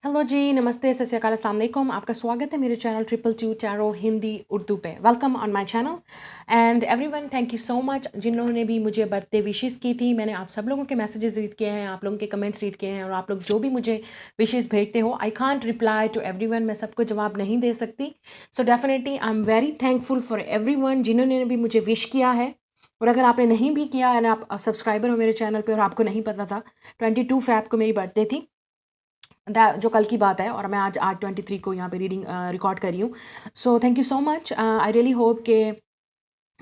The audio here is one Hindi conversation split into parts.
हेलो जी, नमस्ते, सत श्री अकाल, अस्सलाम वालेकुम। आपका स्वागत है मेरे channel triple two tarot Hindi Urdu पे। Welcome on my channel and everyone, thank you so much जिन्होंने भी मुझे बर्थडे विशेस की थी। मैंने आप सब लोगों के मैसेजेस रीड किए हैं, आप लोगों के कमेंट्स रीड किए हैं और आप लोग जो भी मुझे विशेस भेजते हो, I can't reply to everyone, मैं सबको जवाब नहीं दे सकती। So definitely I am very thankful for everyone जिन्होंने भी मुझे विश किया है। और अगर आपने नहीं भी किया एंड आप सब्सक्राइबर हो मेरे चैनल पे और आपको नहीं पता था, 22 फ़रवरी को मेरी बर्थडे थी, जो कल की बात है, और मैं आज 23 को यहाँ पे रीडिंग रिकॉर्ड कर रही हूँ। So thank you so much, I really hope के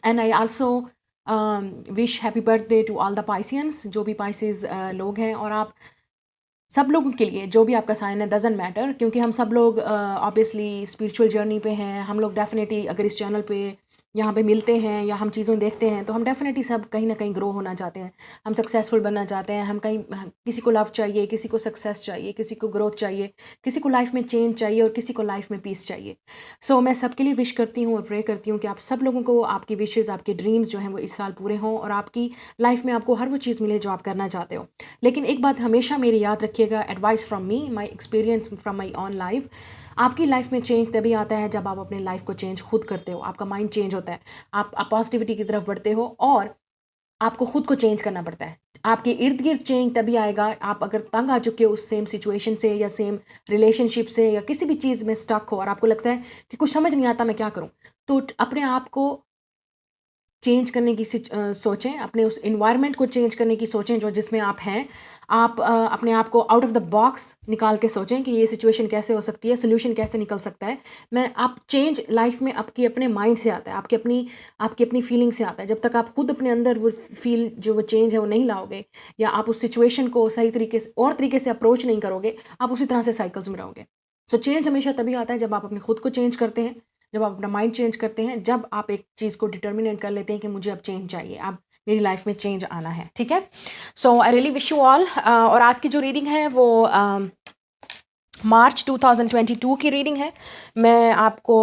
and I also wish happy birthday to all the pisceans, जो भी पाइसिस लोग हैं, और आप सब लोगों के लिए जो भी आपका साइन है डजेंट मैटर, क्योंकि हम सब लोग ऑब्वियसली स्पिरिचुअल जर्नी पे हैं। हम लोग डेफिनेटली अगर इस चैनल पे यहाँ पे मिलते हैं या हम चीज़ों देखते हैं तो हम डेफिनेटली सब कहीं ना कहीं ग्रो होना चाहते हैं, हम सक्सेसफुल बनना चाहते हैं। हम कहीं किसी को लव चाहिए, किसी को सक्सेस चाहिए, किसी को ग्रोथ चाहिए, किसी को लाइफ में चेंज चाहिए और किसी को लाइफ में पीस चाहिए। सो मैं सबके लिए विश करती हूँ और प्रे करती हूँ कि आप सब लोगों को आपकी विशेज़, आपके ड्रीम्स जो हैं वो इस साल पूरे हों और आपकी लाइफ में आपको हर वो चीज़ मिले जो आप करना चाहते हो। लेकिन एक बात हमेशा मेरी याद रखिएगा, advice from me, my experience from my on life, आपकी लाइफ में चेंज तभी आता है जब आप अपने लाइफ को चेंज खुद करते हो, आपका माइंड चेंज होता है, आप पॉजिटिविटी की तरफ बढ़ते हो और आपको खुद को चेंज करना पड़ता है। आपके इर्द गिर्द चेंज तभी आएगा, आप अगर तंग आ चुके हो उस सेम सिचुएशन से या सेम रिलेशनशिप से या किसी भी चीज़ में स्टक हो और आपको लगता है कि कुछ समझ नहीं आता मैं क्या करूं, तो अपने आप को चेंज करने की सोचें, अपने उस इन्वायरमेंट को चेंज करने की सोचें जो जिसमें आप हैं। आप अपने आप को आउट ऑफ द बॉक्स निकाल के सोचें कि ये सिचुएशन कैसे हो सकती है, सोल्यूशन कैसे निकल सकता है। मैं आप चेंज लाइफ में आपकी अपने माइंड से आता है, आपकी अपनी फीलिंग से आता है। जब तक आप खुद अपने अंदर वो फील जो वो चेंज है वो नहीं लाओगे या आप उस सिचुएशन को सही तरीके से अप्रोच नहीं करोगे, आप उसी तरह से साइकिल्स में रहोगे। सो चेंज हमेशा तभी आता है जब आप अपने खुद को चेंज करते हैं, जब आप अपना माइंड चेंज करते हैं, जब आप एक चीज़ को डिटर्मिनेट कर लेते हैं कि मुझे अब चेंज चाहिए, अब मेरी लाइफ में चेंज आना है। ठीक है, so I really wish you all. और आज की जो रीडिंग है वो मार्च 2022 की रीडिंग है। मैं आपको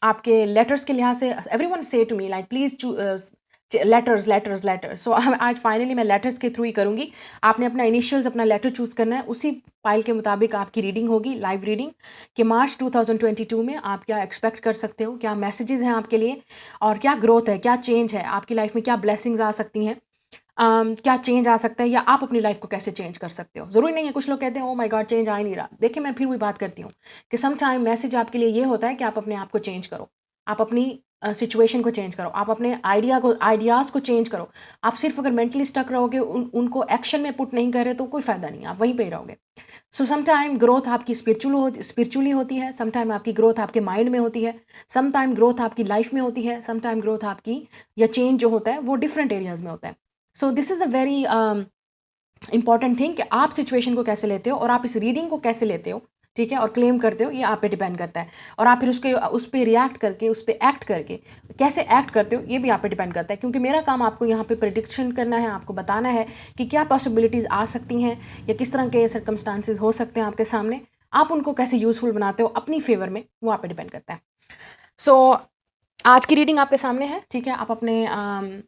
आपके लेटर्स के लिहाज से, एवरीवन से to me like please letters letters letters, so आज फाइनली मैं लेटर्स के थ्रू ही करूँगी। आपने अपना इनिशियल्स, अपना लेटर चूज़ करना है, उसी फाइल के मुताबिक आपकी रीडिंग होगी, लाइव रीडिंग कि मार्च 2022 में आप क्या एक्सपेक्ट कर सकते हो, क्या मैसेजेस हैं आपके लिए और क्या ग्रोथ है, क्या चेंज है आपकी लाइफ में, क्या ब्लेसिंग्स आ सकती हैं, क्या चेंज आ सकता है या आप अपनी लाइफ को कैसे चेंज कर सकते हो। ज़रूरी नहीं है, कुछ लोग कहते हैं ओ माय गॉड चेंज आ ही नहीं रहा। देखिए, मैं फिर वही बात करती हूँ कि सम टाइम मैसेज आपके लिए ये होता है कि आप अपने आप को चेंज करो, आप अपनी सिचुएशन को चेंज करो, आप अपने आइडियाज़ को चेंज करो। आप सिर्फ अगर मेंटली स्टक रहोगे, उनको एक्शन में पुट नहीं कर रहे तो कोई फ़ायदा नहीं है, आप वहीं पे ही रहोगे। सो सम टाइम ग्रोथ आपकी स्पिरिचुअली होती है, सम टाइम आपकी ग्रोथ आपके माइंड में होती है, सम टाइम ग्रोथ आपकी लाइफ में होती है, सम टाइम ग्रोथ आपकी या चेंज जो होता है वो डिफरेंट एरियाज़ में होता है। So this is a very important thing कि आप सिचुएशन को कैसे लेते हो और आप इस रीडिंग को कैसे लेते हो, ठीक है, और क्लेम करते हो, ये आप पे डिपेंड करता है। और आप फिर उस पर रिएक्ट करके, उस पर एक्ट करके कैसे एक्ट करते हो ये भी आप पे डिपेंड करता है, क्योंकि मेरा काम आपको यहाँ पे प्रिडिक्शन करना है, आपको बताना है कि क्या पॉसिबिलिटीज़ आ सकती हैं या किस तरह के सर्कमस्टांसिस हो सकते हैं आपके सामने। आप उनको कैसे यूज़फुल बनाते हो अपनी फेवर में, वो आप पे डिपेंड करता है। सो आज की रीडिंग आपके सामने है, ठीक है। आप अपने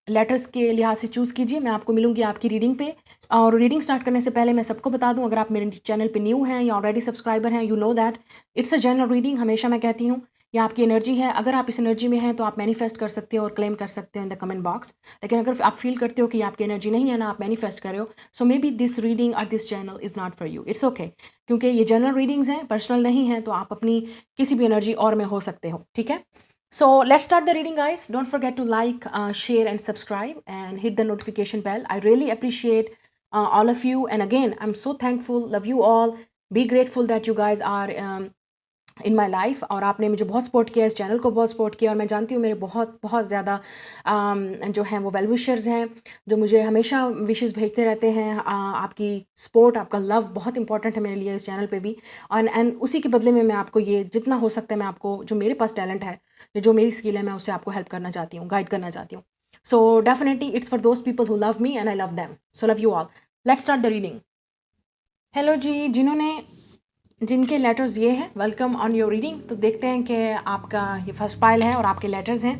लेटर्स के लिहाज से चूज़ कीजिए, मैं आपको मिलूँगी आपकी रीडिंग पे। और रीडिंग स्टार्ट करने से पहले मैं सबको बता दूँ, अगर आप मेरे चैनल पे न्यू हैं या ऑलरेडी सब्सक्राइबर हैं, you know that it's a general reading. हमेशा मैं कहती हूँ ये आपकी एनर्जी है, अगर आप इस एनर्जी में हैं तो आप मैनिफेस्ट कर सकते हो और क्लेम कर सकते हो इन द कमेंट बॉक्स। लेकिन अगर आप फील करते हो कि आपकी एनर्जी नहीं है, ना आप मैनिफेस्ट कर रहे हो, सो मे बी दिस रीडिंग और this channel is not for you, it's okay, क्योंकि ये जनरल रीडिंग्स हैं, पर्सनल नहीं है, तो आप अपनी किसी भी एनर्जी और में हो सकते हो, ठीक है। So let's start the reading, guys. Don't forget to like, share, and subscribe, and hit the notification bell. I really appreciate all of you. And again, I'm so thankful. Love you all. Be grateful that you guys are in my life, और आपने मुझे बहुत सपोर्ट किया, इस चैनल को बहुत सपोर्ट किया, और मैं जानती हूँ मेरे बहुत बहुत ज़्यादा जो हैं वो वेल विशर्स हैं जो मुझे हमेशा विशेस भेजते रहते हैं। आपकी सपोर्ट, आपका लव बहुत इंपॉर्टेंट है मेरे लिए इस चैनल पे भी। एंड उसी के बदले में मैं आपको ये जितना हो सकता है, मैं आपको जो मेरे पास टैलेंट है, जो मेरी स्किल है, मैं उससे आपको हेल्प करना चाहती हूँ, गाइड करना चाहती हूँ। So definitely it's for those people who love me and I love them. So love you all. Let's start the reading. Hello जी, जिनके लेटर्स ये हैं, वेलकम ऑन योर रीडिंग। तो देखते हैं कि आपका ये फर्स्ट फाइल है और आपके लेटर्स हैं।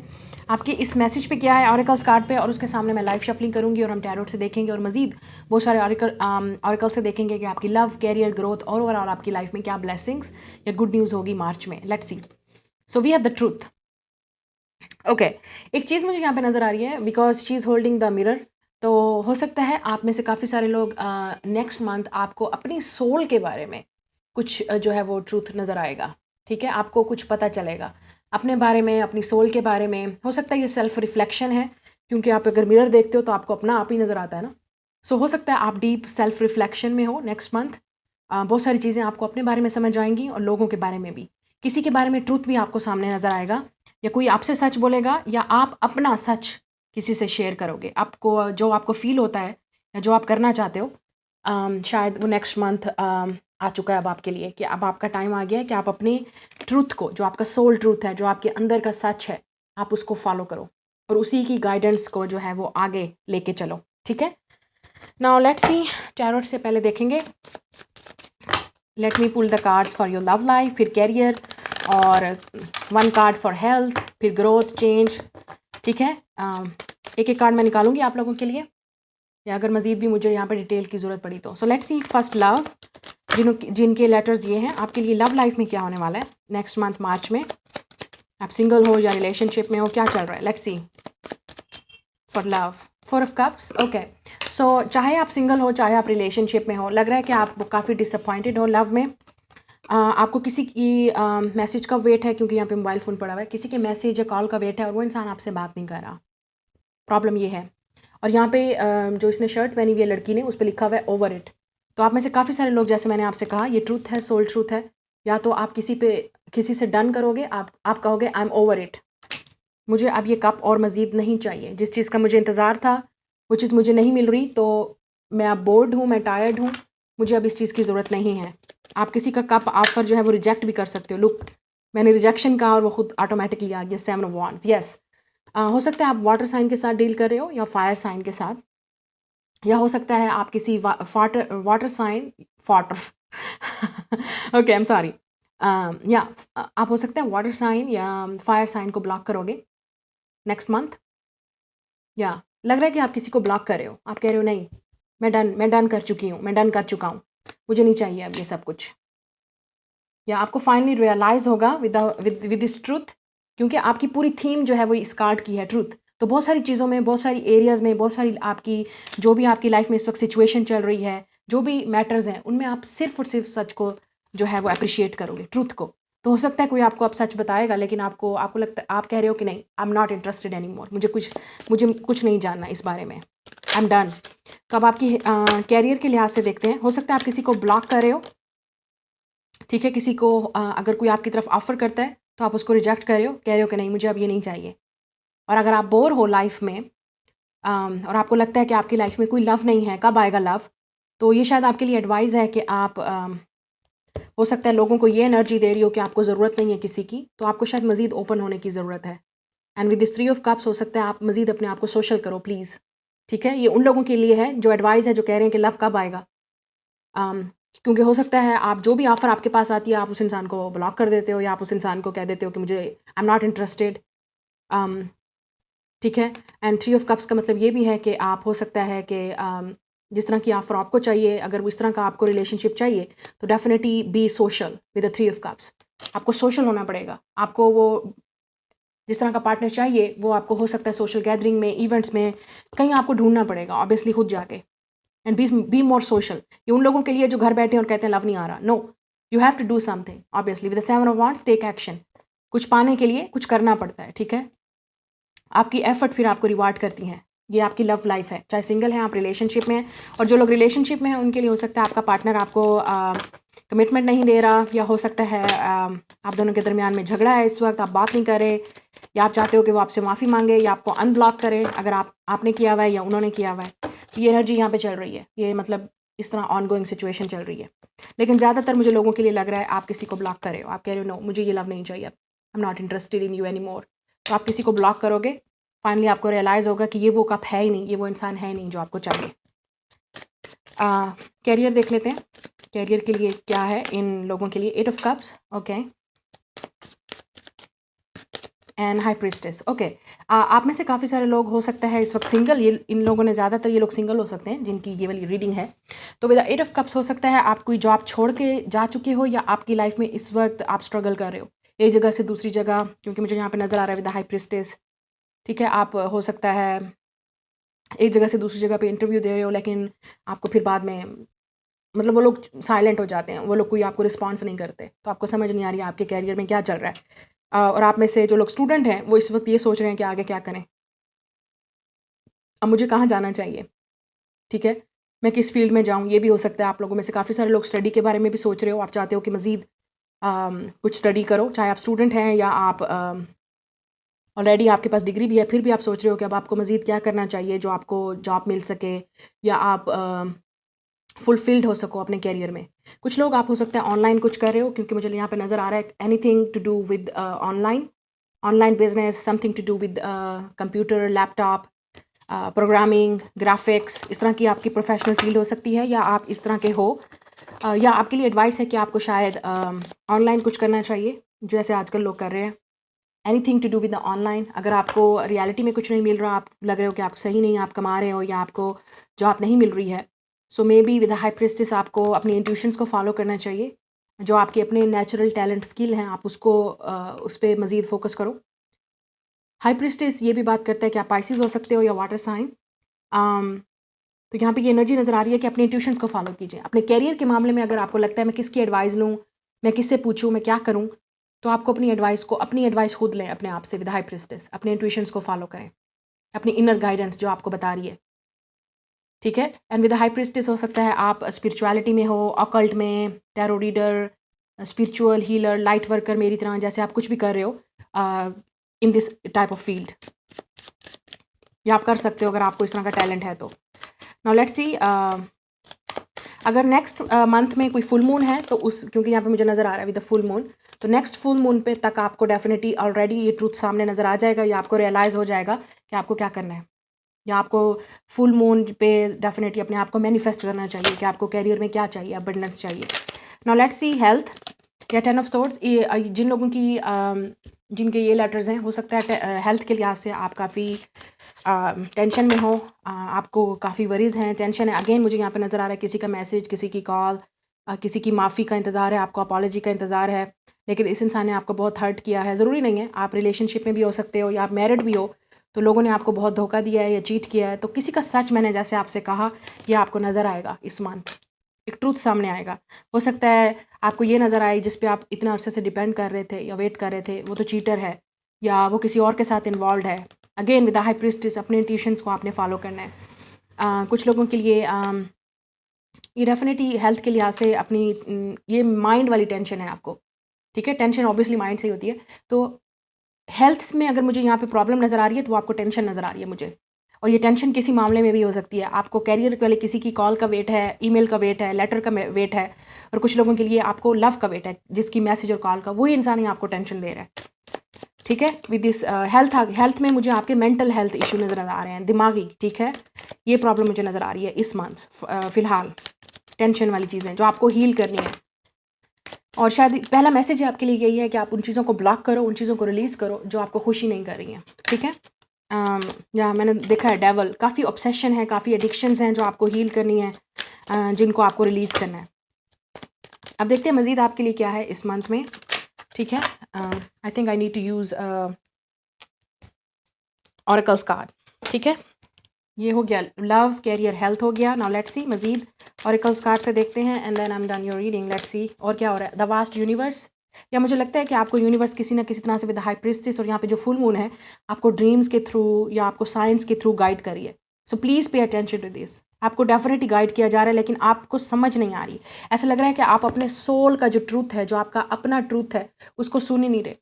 आपके इस मैसेज पे क्या है ऑरेकल्स कार्ड पे, और उसके सामने मैं लाइव शफलिंग करूंगी और हम टैरोट से देखेंगे और मजीद बहुत सारे ऑरेकल से देखेंगे कि आपकी लव, कैरियर, ग्रोथ और ओवरऑल आपकी लाइफ में क्या ब्लेसिंग्स या गुड न्यूज़ होगी मार्च में। Let's see. So we have the truth. Okay, एक चीज़ मुझे यहाँ पे नज़र आ रही है, because she is holding the mirror. तो हो सकता है आप में से काफ़ी सारे लोग नेक्स्ट मंथ आपको अपनी सोल के बारे में कुछ जो है वो ट्रूथ नज़र आएगा। ठीक है, आपको कुछ पता चलेगा अपने बारे में, अपनी सोल के बारे में। हो सकता है ये सेल्फ रिफ्लेक्शन है, क्योंकि आप अगर मिरर देखते हो तो आपको अपना आप ही नज़र आता है ना। सो हो सकता है आप डीप सेल्फ रिफ्लेक्शन में हो नेक्स्ट मंथ। बहुत सारी चीज़ें आपको अपने बारे में समझ आएंगी और लोगों के बारे में भी। किसी के बारे में ट्रूथ भी आपको सामने नज़र आएगा, या कोई आपसे सच बोलेगा या आप अपना सच किसी से शेयर करोगे। आपको जो आपको फील होता है या जो आप करना चाहते हो, शायद वो नेक्स्ट मंथ आ चुका है अब आपके लिए, कि अब आपका टाइम आ गया है कि आप अपनी ट्रूथ को, जो आपका सोल ट्रूथ है, जो आपके अंदर का सच है, आप उसको फॉलो करो और उसी की गाइडेंस को जो है वो आगे लेके चलो। ठीक है, नाउ लेट्स सी। टैरोट से पहले देखेंगे, let me pull the cards for your love life, फिर कैरियर, और वन कार्ड फॉर हेल्थ, फिर ग्रोथ, चेंज। ठीक है, एक एक कार्ड मैं निकालूंगी आप लोगों के लिए, या अगर मज़ीद भी मुझे यहाँ पर डिटेल की ज़रूरत पड़ी तो। So let's see first love, जिनके लेटर्स ये हैं, आपके लिए लव लाइफ में क्या होने वाला है नेक्स्ट मंथ मार्च में। आप सिंगल हो या रिलेशनशिप में हो, क्या चल रहा है? Let's see for love. 4 of cups. Okay, so चाहे आप सिंगल हो चाहे आप रिलेशनशिप में हो, लग रहा है कि आप काफ़ी डिसअपॉइंटेड हो लव में। आपको किसी की मैसेज का वेट है, क्योंकि यहाँ पे मोबाइल फ़ोन पड़ा हुआ है, किसी के मैसेज या कॉल का वेट है और वो इंसान आपसे बात नहीं कर रहा। प्रॉब्लम ये है। और यहाँ पे जो इसने शर्ट पहनी हुई है लड़की ने, उस पर लिखा हुआ है ओवर इट। तो आप में से काफ़ी सारे लोग, जैसे मैंने आपसे कहा, ये ट्रूथ है, सोल ट्रूथ है। या तो आप किसी से डन करोगे, आप कहोगे आई एम ओवर इट, मुझे अब ये कप और मज़ीद नहीं चाहिए। जिस चीज़ का मुझे इंतज़ार था वो चीज़ मुझे नहीं मिल रही, तो मैं अब बोर्ड हूँ, मैं टायर्ड हूँ, मुझे अब इस चीज़ की ज़रूरत नहीं है। आप किसी का कप ऑफर जो है वो रिजेक्ट भी कर सकते हो। लुक, मैंने रिजेक्शन कहा और वो खुद ऑटोमेटिकली आ गया 7 ऑफ वॉन्ड्स। यस, हो सकता है आप वाटर साइन के साथ डील कर रहे हो या फायर साइन के साथ, या हो सकता है आप किसी water sign water okay, I am sorry, या आप हो सकता है वाटर साइन या फायर साइन को ब्लॉक करोगे नेक्स्ट मंथ। या लग रहा है कि आप किसी को ब्लॉक कर रहे हो, आप कह रहे हो नहीं, मैं डन कर चुकी हूँ, मैं डन कर चुका हूँ, मुझे नहीं चाहिए अब ये सब कुछ। या आपको फाइनली रियलाइज़ होगा विद दिस ट्रूथ, क्योंकि आपकी पूरी थीम जो है वो इस कार्ड की है, ट्रूथ। तो बहुत सारी चीज़ों में, बहुत सारी एरियाज़ में, बहुत सारी आपकी जो भी आपकी लाइफ में इस वक्त सिचुएशन चल रही है, जो भी मैटर्स हैं, उनमें आप सिर्फ और सिर्फ सच को जो है वो अप्रिशिएट करोगे, ट्रूथ को। तो हो सकता है कोई आपको अब सच बताएगा, लेकिन आपको लगता है, आप कह रहे हो कि नहीं, आई am not interested any more, मुझे कुछ नहीं जानना इस बारे में, आई एम डन। तो अब आपकी कैरियर के लिहाज से देखते हैं। हो सकता है आप किसी को ब्लॉक कर रहे हो। ठीक है, किसी को अगर कोई आपकी तरफ ऑफ़र करता है तो आप उसको रिजेक्ट कर रहे हो, कह रहे हो कि नहीं, मुझे अब ये नहीं चाहिए। और अगर आप बोर हो लाइफ में, और आपको लगता है कि आपकी लाइफ में कोई लव नहीं है, कब आएगा लव, तो ये शायद आपके लिए एडवाइस है कि आप हो सकता है लोगों को ये एनर्जी दे रही हो कि आपको ज़रूरत नहीं है किसी की, तो आपको शायद मज़ीद ओपन होने की ज़रूरत है। And with this 3 of cups हो सकता है आप मज़ीद अपने आप को सोशल करो प्लीज़। ठीक है, ये उन लोगों के लिए है जो एडवाइस है, जो कह रहे हैं कि लव कब आएगा। अम, क्योंकि हो सकता है आप जो भी ऑफ़र आपके पास आती है, आप उस इंसान को ब्लॉक कर देते हो, या आप उस इंसान को कह देते हो कि मुझे आई एम नॉट इंटरेस्टेड। ठीक है, एंड 3 ऑफ कप्स का मतलब ये भी है कि आप, हो सकता है कि जिस तरह की ऑफ़र आपको चाहिए, अगर वो इस तरह का आपको रिलेशनशिप चाहिए, तो definitely be social with the 3 of cups. आपको सोशल होना पड़ेगा। आपको वो जिस तरह का पार्टनर चाहिए, वो आपको हो सकता है सोशल गैदरिंग में, इवेंट्स में, कहीं आपको ढूंढना पड़ेगा ऑब्वियसली खुद जाके। And be more social. ये उन लोगों के लिए जो घर बैठे हैं और कहते हैं लव नहीं आ रहा। No, you have to do something obviously with the 7 of wands, take action. कुछ पाने के लिए कुछ करना पड़ता है। ठीक है, आपकी एफर्ट फिर आपको रिवार्ड करती हैं। ये आपकी लव लाइफ है, चाहे सिंगल हैं आप, रिलेशनशिप में हैं। और जो लोग रिलेशनशिप में हैं उनके लिए हो सकता है आपका पार्टनर आपको कमिटमेंट नहीं दे रहा, या हो सकता है आप दोनों के दरमियान में झगड़ा है इस वक्त, आप बात नहीं कर रहे, या आप चाहते हो कि वो आपसे माफ़ी मांगे या आपको अनब्लॉक करे, अगर आपने किया हुआ है या उन्होंने किया हुआ है। तो ये एनर्जी यहाँ पे चल रही है, ये मतलब इस तरह ऑन गोइंग सिचुएशन चल रही है। लेकिन ज़्यादातर मुझे लोगों के लिए लग रहा है आप किसी को ब्लॉक कर रहे हो, आप कह रहे हो नो, मुझे ये लव नहीं चाहिए, आई am not interested in you any more. तो आप किसी को ब्लॉक करोगे, फाइनली आपको रियलाइज़ होगा कि ये वो कप है ही नहीं, ये वो इंसान है ही नहीं जो आपको चाहिए। कैरियर देख लेते हैं, कैरियर के लिए क्या है इन लोगों के लिए। 8 of cups. Okay, and high priestess. Okay, आप में से काफ़ी सारे लोग हो सकता है इस वक्त सिंगल, ये इन लोगों ने ज़्यादातर ये लोग सिंगल हो सकते हैं जिनकी ये वाली रीडिंग है। तो with the eight of cups हो सकता है आप कोई जॉब छोड़ के जा चुके हो या आपकी लाइफ में इस वक्त आप स्ट्रगल कर रहे हो एक जगह से दूसरी जगह, क्योंकि मुझे यहाँ पे नज़र आ रहा है विद द हाई प्रिस्टेस। ठीक है, आप हो सकता है एक जगह से दूसरी जगह पे इंटरव्यू दे रहे हो, लेकिन आपको फिर बाद में मतलब वो लोग साइलेंट हो जाते हैं, वो लोग कोई आपको रिस्पॉन्स नहीं करते, तो आपको समझ नहीं आ रही है आपके कैरियर में क्या चल रहा है। और आप में से जो लोग स्टूडेंट हैं वो इस वक्त ये सोच रहे हैं कि आगे क्या करें, अब मुझे कहाँ जाना चाहिए, ठीक है, मैं किस फील्ड में जाऊँ। ये भी हो सकता है आप लोगों में से काफ़ी सारे लोग स्टडी के बारे में भी सोच रहे हो, आप चाहते हो कि मज़ीद कुछ स्टडी करो, चाहे आप स्टूडेंट हैं या आप ऑलरेडी आपके पास डिग्री भी है, फिर भी आप सोच रहे हो कि अब आपको मज़ीद क्या करना चाहिए जो आपको जॉब मिल सके या आप फुलफिल्ड हो सको अपने कैरियर में। कुछ लोग आप हो सकता है ऑनलाइन कुछ कर रहे हो, क्योंकि मुझे यहाँ पे नज़र आ रहा है anything to do with online business, something to do with computer, laptop, programming, graphics, इस तरह की आपकी प्रोफेशनल फील्ड हो सकती है या आप इस तरह के हो। या आपके लिए एडवाइस है कि आपको शायद ऑनलाइन कुछ करना चाहिए जैसे आजकल लोग कर रहे हैं। Anything to do with the online. अगर आपको रियलिटी में कुछ नहीं मिल रहा, आप लग रहे हो कि आप सही नहीं आप कमा रहे हो या आपको जॉब नहीं मिल रही है, so may be with high priestess आपको अपनी इंट्यूशंस को फॉलो करना चाहिए। जो आपके अपने नेचुरल टैलेंट स्किल हैं आप उसको उस पर मज़ीद फोकस करो। हाई प्रेस्टिस ये भी बात करता है कि आप पाइसिस हो सकते हो या वाटर साइन। तो यहाँ पे ये एनर्जी नज़र आ रही है कि अपने इंट्यूशंस को फॉलो कीजिए। अपने कैरियर के मामले में अगर आपको लगता है मैं किसकी एडवाइस लूँ, मैं किससे पूछूँ, मैं क्या करूँ, तो आपको अपनी एडवाइस खुद लें अपने आप से विद हाई प्रेस्टिस। अपने इंट्यूशंस को फॉलो करें, अपनी इनर गाइडेंस जो आपको बता रही है, ठीक है। एंड विद हाई प्रिस्टेस हो सकता है आप स्पिरिचुअलिटी में हो, ऑकल्ट में, tarot reader, spiritual healer, light worker मेरी तरह, जैसे आप कुछ भी कर रहे हो in this type of field, या आप कर सकते हो अगर आपको इस तरह का टैलेंट है तो। नाउ लेट्स सी, अगर नेक्स्ट मंथ में कोई फुल मून है तो उस, क्योंकि यहाँ पे मुझे नज़र आ रहा है विद द फुल मून, तो नेक्स्ट फुल मून पे तक आपको डेफिनेटली ऑलरेडी ये ट्रूथ सामने नज़र आ जाएगा या आपको रियलाइज़ हो जाएगा कि आपको क्या करना है, या आपको फुल मून पे डेफिनेटली अपने आप को मैनिफेस्ट करना चाहिए कि आपको कैरियर में क्या चाहिए, अबंडेंस चाहिए। नाउ लेट्स सी हेल्थ या 10 ऑफ सोर्ड्स। ये जिन लोगों की जिनके ये लेटर्स हैं, हो सकता है हेल्थ के लिहाज से आप काफ़ी टेंशन में हो, आपको काफ़ी वरीज़ हैं, टेंशन है। अगेन मुझे यहाँ पे नज़र आ रहा है किसी का मैसेज, किसी की कॉल, किसी की माफ़ी का इंतज़ार है, आपको अपॉलॉजी का इंतज़ार है, लेकिन इस इंसान ने आपको बहुत हर्ट किया है। ज़रूरी नहीं है, आप रिलेशनशिप में भी हो सकते हो या आप मैरिड भी हो, तो लोगों ने आपको बहुत धोखा दिया है या चीट किया है, तो किसी का सच मैंने जैसे आपसे कहा यह आपको नज़र आएगा इस मंथ, एक ट्रूथ सामने आएगा। हो सकता है आपको ये नज़र आए जिस पे आप इतना अरसे से डिपेंड कर रहे थे या वेट कर रहे थे वो तो चीटर है या वो किसी और के साथ इन्वॉल्व है। अगेन विद हाई प्रिस्टिस अपने इंट्यूशंस को आपने फॉलो करना है। कुछ लोगों के लिए ये डेफिनेटली हेल्थ के लिहाज से अपनी ये माइंड वाली टेंशन है आपको, ठीक है। टेंशन ऑब्वियसली माइंड से ही होती है, तो हेल्थ में अगर मुझे यहाँ पे प्रॉब्लम नज़र आ रही है तो आपको टेंशन नज़र आ रही है मुझे, और ये टेंशन किसी मामले में भी हो सकती है। आपको कैरियर वाले किसी की कॉल का वेट है, ईमेल का वेट है, लेटर का वेट है, और कुछ लोगों के लिए आपको लव का वेट है, जिसकी मैसेज और कॉल का वही इंसान ही आपको टेंशन दे रहा है, ठीक है। विद दिस हेल्थ में मुझे आपके मेंटल हेल्थ इशू नज़र आ रहे हैं, दिमागी, ठीक है। ये प्रॉब्लम मुझे नज़र आ रही है इस मंथ फ़िलहाल, टेंशन वाली चीज़ें जो आपको हील करनी है। और शायद पहला मैसेज आपके लिए यही है कि आप उन चीज़ों को ब्लॉक करो, उन चीज़ों को रिलीज़ करो जो आपको खुशी नहीं कर रही हैं, ठीक है। या मैंने देखा है डेवल, काफ़ी ऑब्सेशन है, काफ़ी एडिक्शंस हैं जो आपको हील करनी है, जिनको आपको रिलीज़ करना है। अब देखते हैं मज़ीद आपके लिए क्या है इस मंथ में, ठीक है। I think I need to use oracles card, ठीक है। ये हो गया लव, कैरियर, हेल्थ हो गया। नाउ लेट्स सी मज़ीद ऑरेकल्स कार्ड से देखते हैं and then I am done your reading. Let's see और क्या हो रहा है। द वास्ट यूनिवर्स, या मुझे लगता है कि आपको यूनिवर्स किसी ना किसी तरह से विद हाई प्रिस्टिस, और यहाँ पे जो फुल मून है आपको ड्रीम्स के थ्रू या आपको साइंस के थ्रू गाइड करी है। So please pay attention to this. आपको डेफिनेटली गाइड किया जा रहा है, लेकिन आपको समझ नहीं आ रही। ऐसा लग रहा है कि आप अपने सोल का जो ट्रूथ है, जो आपका अपना ट्रूथ है, उसको सुन ही नहीं रहे,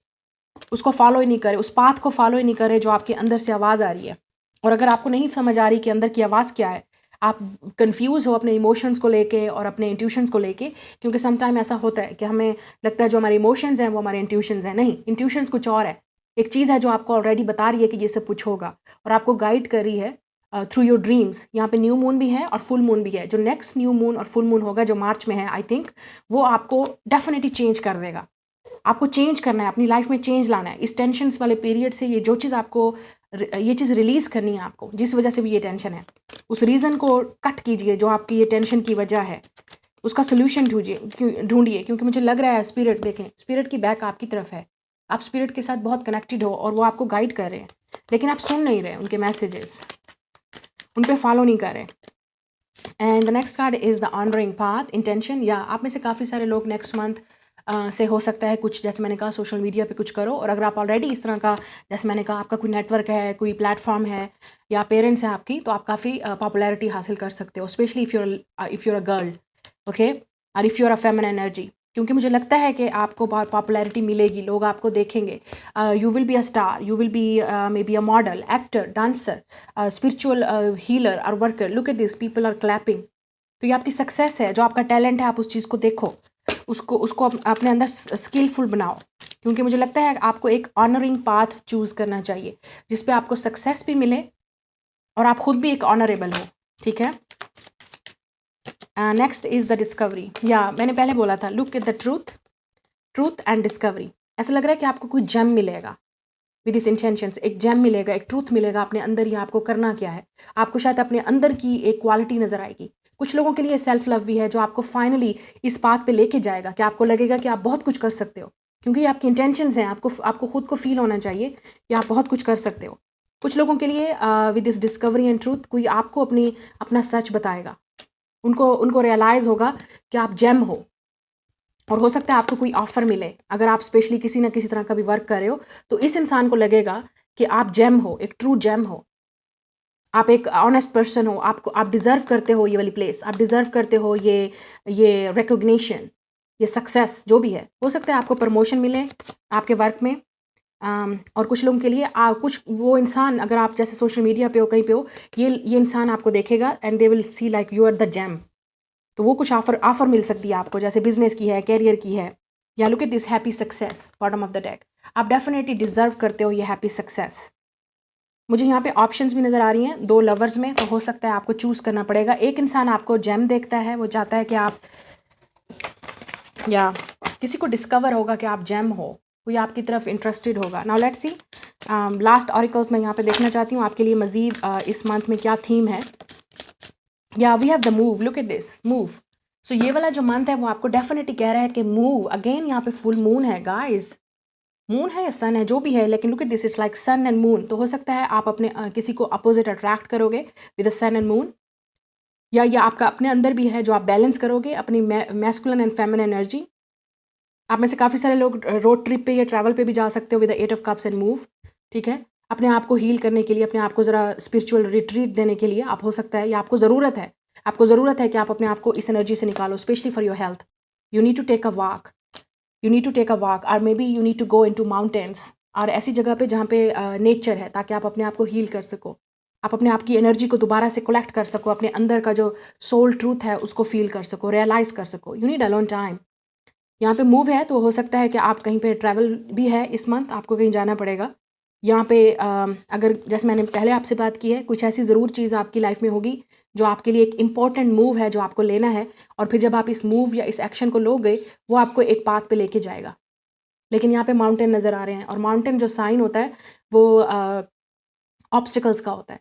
उसको फॉलो ही नहीं करे, उस पाथ को फॉलो ही नहीं करे जो आपके अंदर से आवाज़ आ रही है। और अगर आपको नहीं समझ आ रही कि अंदर की आवाज़ क्या है, आप कंफ्यूज हो अपने इमोशंस को लेके और अपने इंट्यूशंस को लेके, क्योंकि सम टाइम ऐसा होता है कि हमें लगता है जो हमारे इमोशंस हैं वो हमारे इंट्यूशंस हैं। नहीं, इंट्यूशंस कुछ और है। एक चीज़ है जो आपको ऑलरेडी बता रही है कि ये सब कुछ होगा और आपको गाइड कर रही है थ्रू योर ड्रीम्स। यहाँ पे न्यू मून भी है और फुल मून भी है। जो नेक्स्ट न्यू मून और फुल मून होगा जो मार्च में है, आई थिंक वो आपको डेफिनेटली चेंज कर देगा। आपको चेंज करना है, अपनी लाइफ में चेंज लाना है। इस टेंशन्स वाले पीरियड से ये जो चीज़ आपको ये चीज़ रिलीज़ करनी है आपको, जिस वजह से भी ये टेंशन है, उस रीज़न को कट कीजिए जो आपकी ये टेंशन की वजह है। उसका सोल्यूशन ढूंढिए, क्योंकि मुझे लग रहा है स्पिरिट, देखें स्पिरिट की बैक आपकी तरफ है, आप स्पिरिट के साथ बहुत कनेक्टेड हो और वो आपको गाइड कर रहे हैं, लेकिन आप सुन नहीं रहे उनके मैसेजेस, उन पे फॉलो नहीं कर रहे। And the next card is the honouring path intention. या आप में से काफ़ी सारे लोग नेक्स्ट मंथ से हो सकता है कुछ, जैसे मैंने कहा, सोशल मीडिया पे कुछ करो। और अगर आप ऑलरेडी इस तरह का, जैसे मैंने कहा, आपका कोई नेटवर्क है, कोई प्लेटफॉर्म है या पेरेंट्स हैं आपकी, तो आप काफ़ी पॉपुलैरिटी हासिल कर सकते हो, specially if you're a girl, okay, और if you're a feminine energy. क्योंकि मुझे लगता है कि आपको बहुत पॉपुलैरिटी मिलेगी, लोग आपको देखेंगे, you will be a star, you will be may be a model, actor, dancer, spiritual healer और worker. Look at this, people are clapping. तो ये आपकी सक्सेस है, जो आपका टैलेंट है, आप उस चीज़ को देखो, उसको अपने अंदर स्किलफुल बनाओ। क्योंकि मुझे लगता है आपको एक ऑनरिंग पाथ चूज़ करना चाहिए, जिस पे आपको सक्सेस भी मिले और आप खुद भी एक ऑनरेबल हो, ठीक है। Next is the discovery. या मैंने पहले बोला था, look at the truth and discovery. ऐसा लग रहा है कि आपको कोई जेम मिलेगा विद दिस इंटेंशंस, एक जेम मिलेगा, एक ट्रूथ मिलेगा अपने अंदर ही। आपको करना क्या है, आपको शायद अपने अंदर की एक क्वालिटी नज़र आएगी। कुछ लोगों के लिए सेल्फ लव भी है, जो आपको फाइनली इस बात पे लेके जाएगा कि आपको लगेगा कि आप बहुत कुछ कर सकते हो, क्योंकि ये आपकी इंटेंशंस हैं। आपको खुद को फील होना चाहिए कि आप बहुत कुछ कर सकते हो। कुछ लोगों के लिए with this discovery and truth, कोई आपको अपना सच बताएगा, उनको रियलाइज़ होगा कि आप जेम हो। और हो सकता है आपको कोई ऑफ़र मिले, अगर आप स्पेशली किसी ना किसी तरह का भी वर्क कर रहे हो, तो इस इंसान को लगेगा कि आप जेम हो, एक ट्रू जेम हो, आप एक ऑनेस्ट पर्सन हो, आप डिज़र्व करते हो ये वाली प्लेस, आप डिज़र्व करते हो ये रिकॉग्निशन, ये सक्सेस जो भी है। हो सकता है आपको प्रमोशन मिले आपके वर्क में। और कुछ लोगों के लिए कुछ वो इंसान, अगर आप जैसे सोशल मीडिया पे हो, कहीं पे हो, ये इंसान आपको देखेगा and they will see like you are the gem. तो वो कुछ ऑफर मिल सकती है आपको, जैसे बिजनेस की है, कैरियर की है। या look at this happy success, bottom of the deck. आप डेफिनेटली डिजर्व करते हो ये हैप्पी सक्सेस। मुझे यहाँ पे ऑप्शंस भी नज़र आ रही हैं 2 लवर्स में, तो हो सकता है आपको चूज़ करना पड़ेगा। एक इंसान आपको जेम देखता है, वो चाहता है कि आप, या किसी को डिस्कवर होगा कि आप जेम हो, कोई आपकी तरफ इंटरेस्टेड होगा। Now let's C last auricles मैं यहाँ पे देखना चाहती हूँ आपके लिए मज़ीद इस मंथ में क्या थीम है। या we have the move, look at this move. So ये वाला जो मंथ है वो आपको डेफिनेटली कह रहा है कि मूव। अगेन यहाँ पे फुल मून है गाइस, मून है या सन है जो भी है, लेकिन look at this, is like sun and moon. तो हो सकता है आप अपने किसी को अपोजिट अट्रैक्ट करोगे with the sun and moon, या ये आपका अपने अंदर भी है जो आप बैलेंस करोगे अपनी मैस्कुलिन एंड फेमिनिन एनर्जी। आप में से काफ़ी सारे लोग रोड ट्रिप पे या ट्रैवल पे भी जा सकते हो with the 8 of cups and move, ठीक है। अपने आप को हील करने के लिए, अपने आप को ज़रा स्पिरिचुअल रिट्रीट देने के लिए आप, हो सकता है या आपको ज़रूरत है कि आप अपने आप को इस एनर्जी से निकालो, specially for your health. You need to take a walk, और may be you need to go in to mountains, और ऐसी जगह पे जहाँ पे नेचर है, ताकि आप अपने आप को हील कर सको, आप अपने आप की एनर्जी को दोबारा से कलेक्ट कर सको, अपने अंदर का जो सोल ट्रूथ है उसको फील कर सको, रियलाइज़ कर सको। You need alone time. यहाँ पे मूव है तो हो सकता है कि आप कहीं पे ट्रैवल भी है इस मंथ, आपको कहीं जाना पड़ेगा। यहाँ पे अगर जैसे मैंने पहले आपसे बात की है, कुछ ऐसी ज़रूर चीज़ आपकी लाइफ में होगी जो आपके लिए एक इम्पॉर्टेंट मूव है जो आपको लेना है, और फिर जब आप इस मूव या इस एक्शन को लोगे, वो आपको एक पाथ पे लेके जाएगा। लेकिन यहाँ पे माउंटेन नज़र आ रहे हैं, और माउंटेन जो साइन होता है वो ऑब्स्टिकल्स का होता है,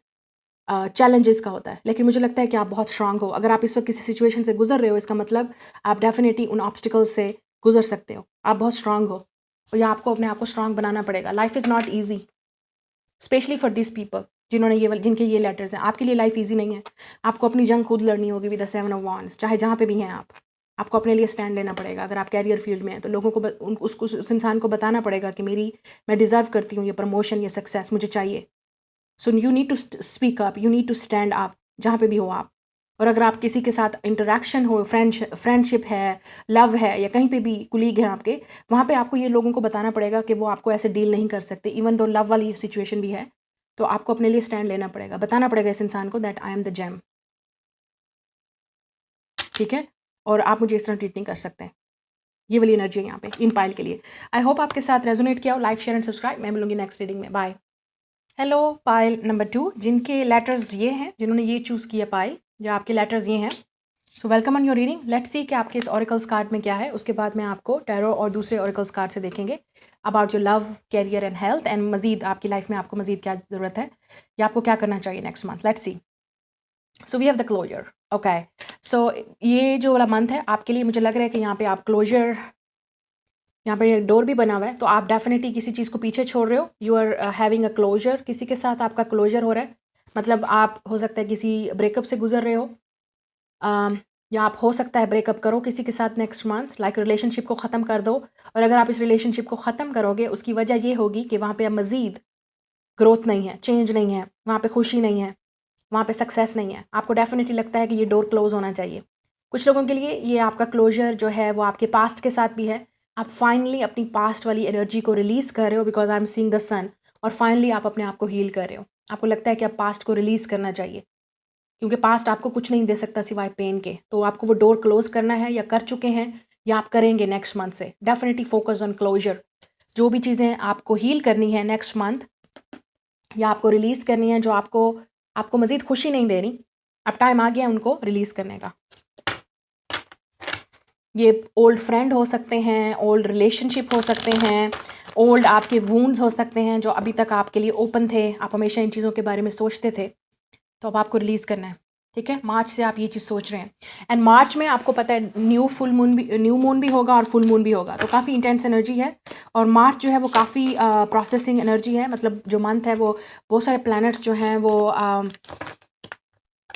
चैलेंजेस का होता है। लेकिन मुझे लगता है कि आप बहुत स्ट्रांग हो। अगर आप इस वक्त किसी सिचुएशन से गुजर रहे हो, इसका मतलब आप डेफिनेटली उन ऑब्स्टिकल्स से गुजर सकते हो, आप बहुत स्ट्रांग हो, और या आपको अपने आप को स्ट्रांग बनाना पड़ेगा। Life is not easy, specially for this people जिनके ये लेटर्स हैं। आपके लिए लाइफ ईजी नहीं है, आपको अपनी जंग खुद लड़नी होगी विद द 7 ऑफ वांड्स, चाहे जहाँ पे भी हैं आप। आपको अपने लिए स्टैंड लेना पड़ेगा। अगर आप कैरियर फील्ड में हैं तो लोगों को उस इंसान को बताना पड़ेगा कि मैं डिज़र्व करती हूँ ये प्रमोशन, ये सक्सेस मुझे चाहिए। So you need to speak up, you need to stand up, जहाँ पे भी हो आप। और अगर आप किसी के साथ इंटरेक्शन हो, फ्रेंडशिप है, लव है, या कहीं पे भी कुलीग हैं आपके, वहाँ पे आपको ये लोगों को बताना पड़ेगा कि वो आपको ऐसे डील नहीं कर सकते, इवन दो लव वाली सिचुएशन भी है। तो आपको अपने लिए स्टैंड लेना पड़ेगा, बताना पड़ेगा इस इंसान को that I am the gem, ठीक है। और आप मुझे इस तरह ट्रीट नहीं कर सकते। ये वाली एनर्जी है यहाँ पे इन पाइल के लिए। आई होप आपके साथ रेजोनेट किया हो। Like, share and subscribe. मैं मिलूंगी नेक्स्ट रीडिंग में। बाय। हेलो पाइल नंबर 2, जिनके लेटर्स ये हैं, जिन्होंने ये चूज़ किया पाइल, जो आपके लेटर्स ये हैं, so welcome on your reading. Let's सी कि आपके इस ऑरिकल्स कार्ड में क्या है। उसके बाद में आपको टैरो और दूसरे ऑरिकल्स कार्ड से देखेंगे about your love, career and health, and मजीद आपकी लाइफ में आपको मजीद क्या ज़रूरत है या आपको क्या करना चाहिए next month. Let's see. So we have the closure. Okay, so ये जो वाला मंथ है आपके लिए, मुझे लग रहा है कि यहाँ पे आप क्लोजर, यहाँ पे डोर भी बना हुआ है, तो आप डेफिनेटली किसी चीज़ को पीछे छोड़ रहे हो। You are having a closure, किसी के साथ आपका क्लोजर हो रहा है। मतलब आप हो सकता है किसी ब्रेकअप से गुजर रहे हो, या आप हो सकता है ब्रेकअप करो किसी के साथ नेक्स्ट मंथ, लाइक रिलेशनशिप को ख़त्म कर दो। और अगर आप इस रिलेशनशिप को ख़त्म करोगे, उसकी वजह ये होगी कि वहाँ पे अब मज़ीद ग्रोथ नहीं है, चेंज नहीं है, वहाँ पे खुशी नहीं है, वहाँ पे सक्सेस नहीं है। आपको डेफिनेटली लगता है कि ये डोर क्लोज होना चाहिए। कुछ लोगों के लिए ये आपका क्लोजर जो है वो आपके पास्ट के साथ भी है। आप फाइनली अपनी पास्ट वाली एनर्जी को रिलीज़ कर रहे हो, because I am seeing the sun. और फाइनली आप अपने आप को हील कर रहे हो। आपको लगता है कि अब पास्ट को रिलीज़ करना चाहिए, क्योंकि पास्ट आपको कुछ नहीं दे सकता सिवाय पेन के। तो आपको वो डोर क्लोज करना है, या कर चुके हैं या आप करेंगे नेक्स्ट मंथ से। Definitely focus on closure. जो भी चीज़ें आपको हील करनी है नेक्स्ट मंथ, या आपको रिलीज़ करनी है, जो आपको आपको मज़ीद खुशी नहीं दे रही, अब टाइम आ गया उनको रिलीज़ करने का। ये ओल्ड फ्रेंड हो सकते हैं, ओल्ड रिलेशनशिप हो सकते हैं, ओल्ड आपके वूंड्स हो सकते हैं जो अभी तक आपके लिए ओपन थे, आप हमेशा इन चीज़ों के बारे में सोचते थे, तो अब आपको रिलीज़ करना है। ठीक है, मार्च से आप ये चीज़ सोच रहे हैं। एंड मार्च में आपको पता है न्यू मून भी होगा और फुल मून भी होगा, तो काफ़ी इंटेंस एनर्जी है। और मार्च जो है वो काफ़ी प्रोसेसिंग एनर्जी है। मतलब जो मंथ है वो बहुत सारे प्लैनेट्स जो हैं वो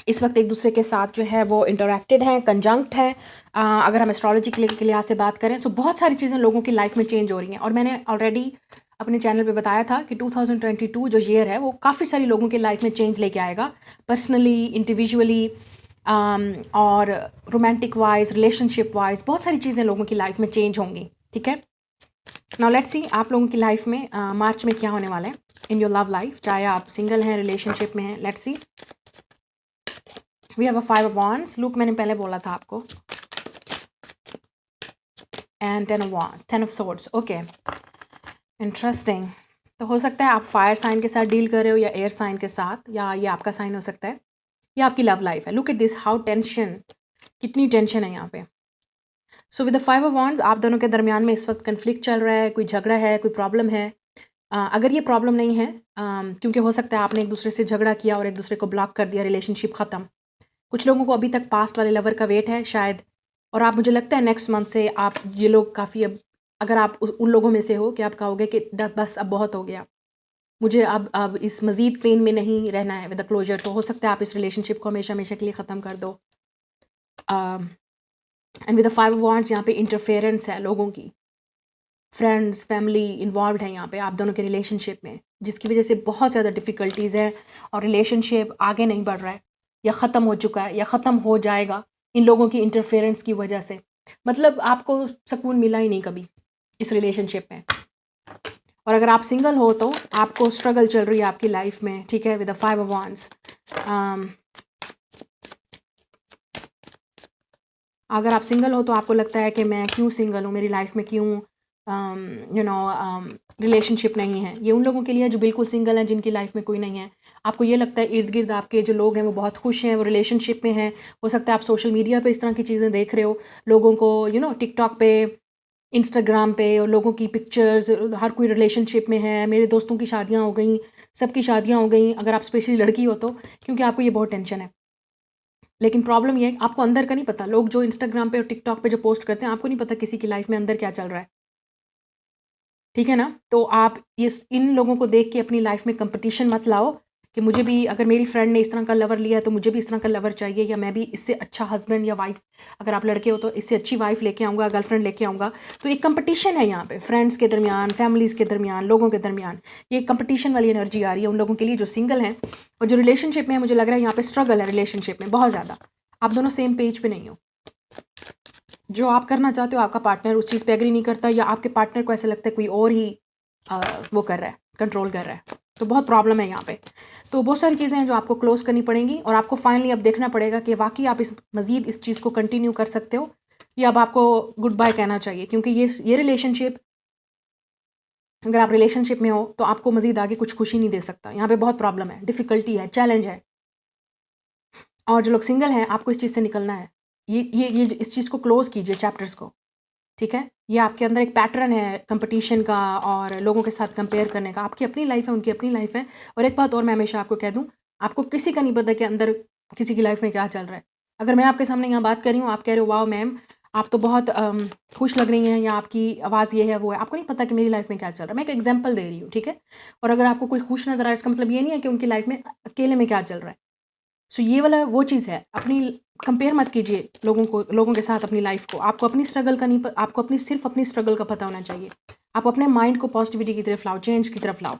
इस वक्त एक दूसरे के साथ जो है वो इंटरेक्टेड हैं, कंजंक्ट हैं। अगर हम एस्ट्रोलॉजी के लिहाज से बात करें तो बहुत सारी चीज़ें लोगों की लाइफ में चेंज हो रही हैं। और मैंने ऑलरेडी अपने चैनल पे बताया था कि 2022 जो ईयर है वो काफ़ी सारी लोगों की लाइफ में चेंज लेके आएगा, पर्सनली, इंडिविजुअली, और रोमांटिक वाइज, रिलेशनशिप वाइज, बहुत सारी चीज़ें लोगों की लाइफ में चेंज होंगी। ठीक है, नाउ लेट्स सी आप लोगों की लाइफ में मार्च में क्या होने वाला है इन योर लव लाइफ, चाहे आप सिंगल हैं, रिलेशनशिप में हैं। Let's see. We have a 5 of wands। Look, मैंने पहले बोला था आपको। And 10 of swords। Okay, interesting. तो हो सकता है आप फायर साइन के साथ डील कर रहे हो, या एयर साइन के साथ, या ये आपका साइन हो सकता है, ये आपकी लव लाइफ है। Look at this, how tension, कितनी टेंशन है यहाँ पे। So with the 5 of wands आप दोनों के दरमियान में इस वक्त कन्फ्लिक्ट चल रहा है, कोई झगड़ा है, कोई प्रॉब्लम है। अगर ये प्रॉब्लम नहीं है, क्योंकि हो सकता है आपने एक दूसरे से झगड़ा किया और एक दूसरे को ब्लॉक कर दिया, रिलेशनशिप ख़त्म। कुछ लोगों को अभी तक पास्ट वाले लवर का वेट है शायद। और आप, मुझे लगता है नेक्स्ट मंथ से आप ये लोग काफ़ी, अब अगर आप उन लोगों में से हो कि आप कहोगे कि बस अब बहुत हो गया, मुझे अब इस मज़ीद पेन में नहीं रहना है विद द क्लोजर, तो हो सकता है आप इस रिलेशनशिप को हमेशा हमेशा के लिए ख़त्म कर दो। And with the 5 of wands यहाँ पे इंटरफेरेंस है लोगों की, फ्रेंड्स, फैमिली इन्वॉल्व है यहाँ पे आप दोनों के रिलेशनशिप में, जिसकी वजह से बहुत ज़्यादा डिफ़िकल्टीज़ हैं और रिलेशनशिप आगे नहीं बढ़ रहा है, या ख़त्म हो चुका है, या ख़त्म हो जाएगा इन लोगों की इंटरफेरेंस की वजह से। मतलब आपको सुकून मिला ही नहीं कभी इस रिलेशनशिप में। और अगर आप सिंगल हो तो आपको स्ट्रगल चल रही है आपकी लाइफ में। ठीक है, विद द 5 ऑफ wands। अगर आप सिंगल हो तो आपको लगता है कि मैं क्यों सिंगल हूँ, मेरी लाइफ में क्यों रिलेशनशिप नहीं है। ये उन लोगों के लिए है जो बिल्कुल सिंगल हैं, जिनकी लाइफ में कोई नहीं है। आपको ये लगता है इर्द गिर्द आपके जो लोग हैं वो बहुत खुश हैं, वो रिलेशनशिप में हैं। हो सकता है आप सोशल मीडिया पे इस तरह की चीज़ें देख रहे हो, लोगों को टिकटॉक पे, इंस्टाग्राम पे, और लोगों की पिक्चर्स, हर कोई रिलेशनशिप में है, मेरे दोस्तों की शादियाँ हो गई, सबकी शादियाँ हो गई, अगर आप स्पेशली लड़की हो तो, क्योंकि आपको ये बहुत टेंशन है। लेकिन प्रॉब्लम ये है आपको अंदर का नहीं पता। लोग जो इंस्टाग्राम पे और टिकटॉक पे जो पोस्ट करते हैं, आपको नहीं पता किसी की लाइफ में अंदर क्या चल रहा है। ठीक है ना? तो आप ये इन लोगों को देख के अपनी लाइफ में कंपटीशन मत लाओ कि मुझे भी, अगर मेरी फ्रेंड ने इस तरह का लवर लिया है तो मुझे भी इस तरह का लवर चाहिए, या मैं भी इससे अच्छा हस्बैंड या वाइफ, अगर आप लड़के हो तो इससे अच्छी वाइफ लेके आऊँगा, गर्लफ्रेंड लेके आऊँगा। तो एक कंपटीशन है यहाँ पे, फ्रेंड्स के दरमियान, फैमिलीज़ के दरमियान, लोगों के दरमियान। ये कंपटीशन वाली एनर्जी आ रही है उन लोगों के लिए जो सिंगल हैं। और जो रिलेशनशिप में है, मुझे लग रहा है यहाँ पे स्ट्रगल है रिलेशनशिप में बहुत ज़्यादा। आप दोनों सेम पेज पे नहीं हो। जो आप करना चाहते हो आपका पार्टनर उस चीज़ पे एग्री नहीं करता, या आपके पार्टनर को ऐसा लगता है कोई और ही वो कर रहा है, कंट्रोल कर रहा है। तो बहुत प्रॉब्लम है यहाँ पे। तो बहुत सारी चीज़ें हैं जो आपको क्लोज करनी पड़ेंगी, और आपको फाइनली अब देखना पड़ेगा कि वाकई आप मज़ीद इस चीज़ को कंटिन्यू कर सकते हो, या अब आपको गुड बाय कहना चाहिए। क्योंकि ये रिलेशनशिप, अगर आप रिलेशनशिप में हो तो आपको मज़ीद आगे कुछ खुशी नहीं दे सकता। यहाँ पे बहुत प्रॉब्लम है, डिफ़िकल्टी है, चैलेंज है। और जो लोग सिंगल हैं, आपको इस चीज़ से निकलना है। इस चीज़ को क्लोज़ कीजिए, चैप्टर्स को, ठीक है? ये आपके अंदर एक पैटर्न है कंपटीशन का और लोगों के साथ कंपेयर करने का। आपकी अपनी लाइफ़ है, उनकी अपनी लाइफ़ है। और एक बात और मैं हमेशा आपको कह दूँ, आपको किसी का नहीं पता कि अंदर किसी की लाइफ़ में क्या चल रहा है। अगर मैं आपके सामने यहाँ बात कर रही हूँ, आप कह रहे हो वाओ मैम, आप तो बहुत खुश लग रही हैं, या आपकी आवाज़ ये है, वो है। आपको नहीं पता कि मेरी लाइफ़ में क्या चल रहा है। मैं एक एग्ज़ाम्पल दे रही हूँ, ठीक है? और अगर आपको कोई खुश नज़र आ रहा है, इसका मतलब ये नहीं है कि उनकी लाइफ़ में अकेले में क्या चल रहा है। सो ये वाला वो चीज़ है, अपनी कंपेयर मत कीजिए लोगों के साथ अपनी लाइफ़ को। आपको अपनी स्ट्रगल का नहीं आपको सिर्फ़ अपनी स्ट्रगल का पता होना चाहिए। आप अपने माइंड को पॉज़िटिविटी की तरफ लाओ, चेंज की तरफ लाओ।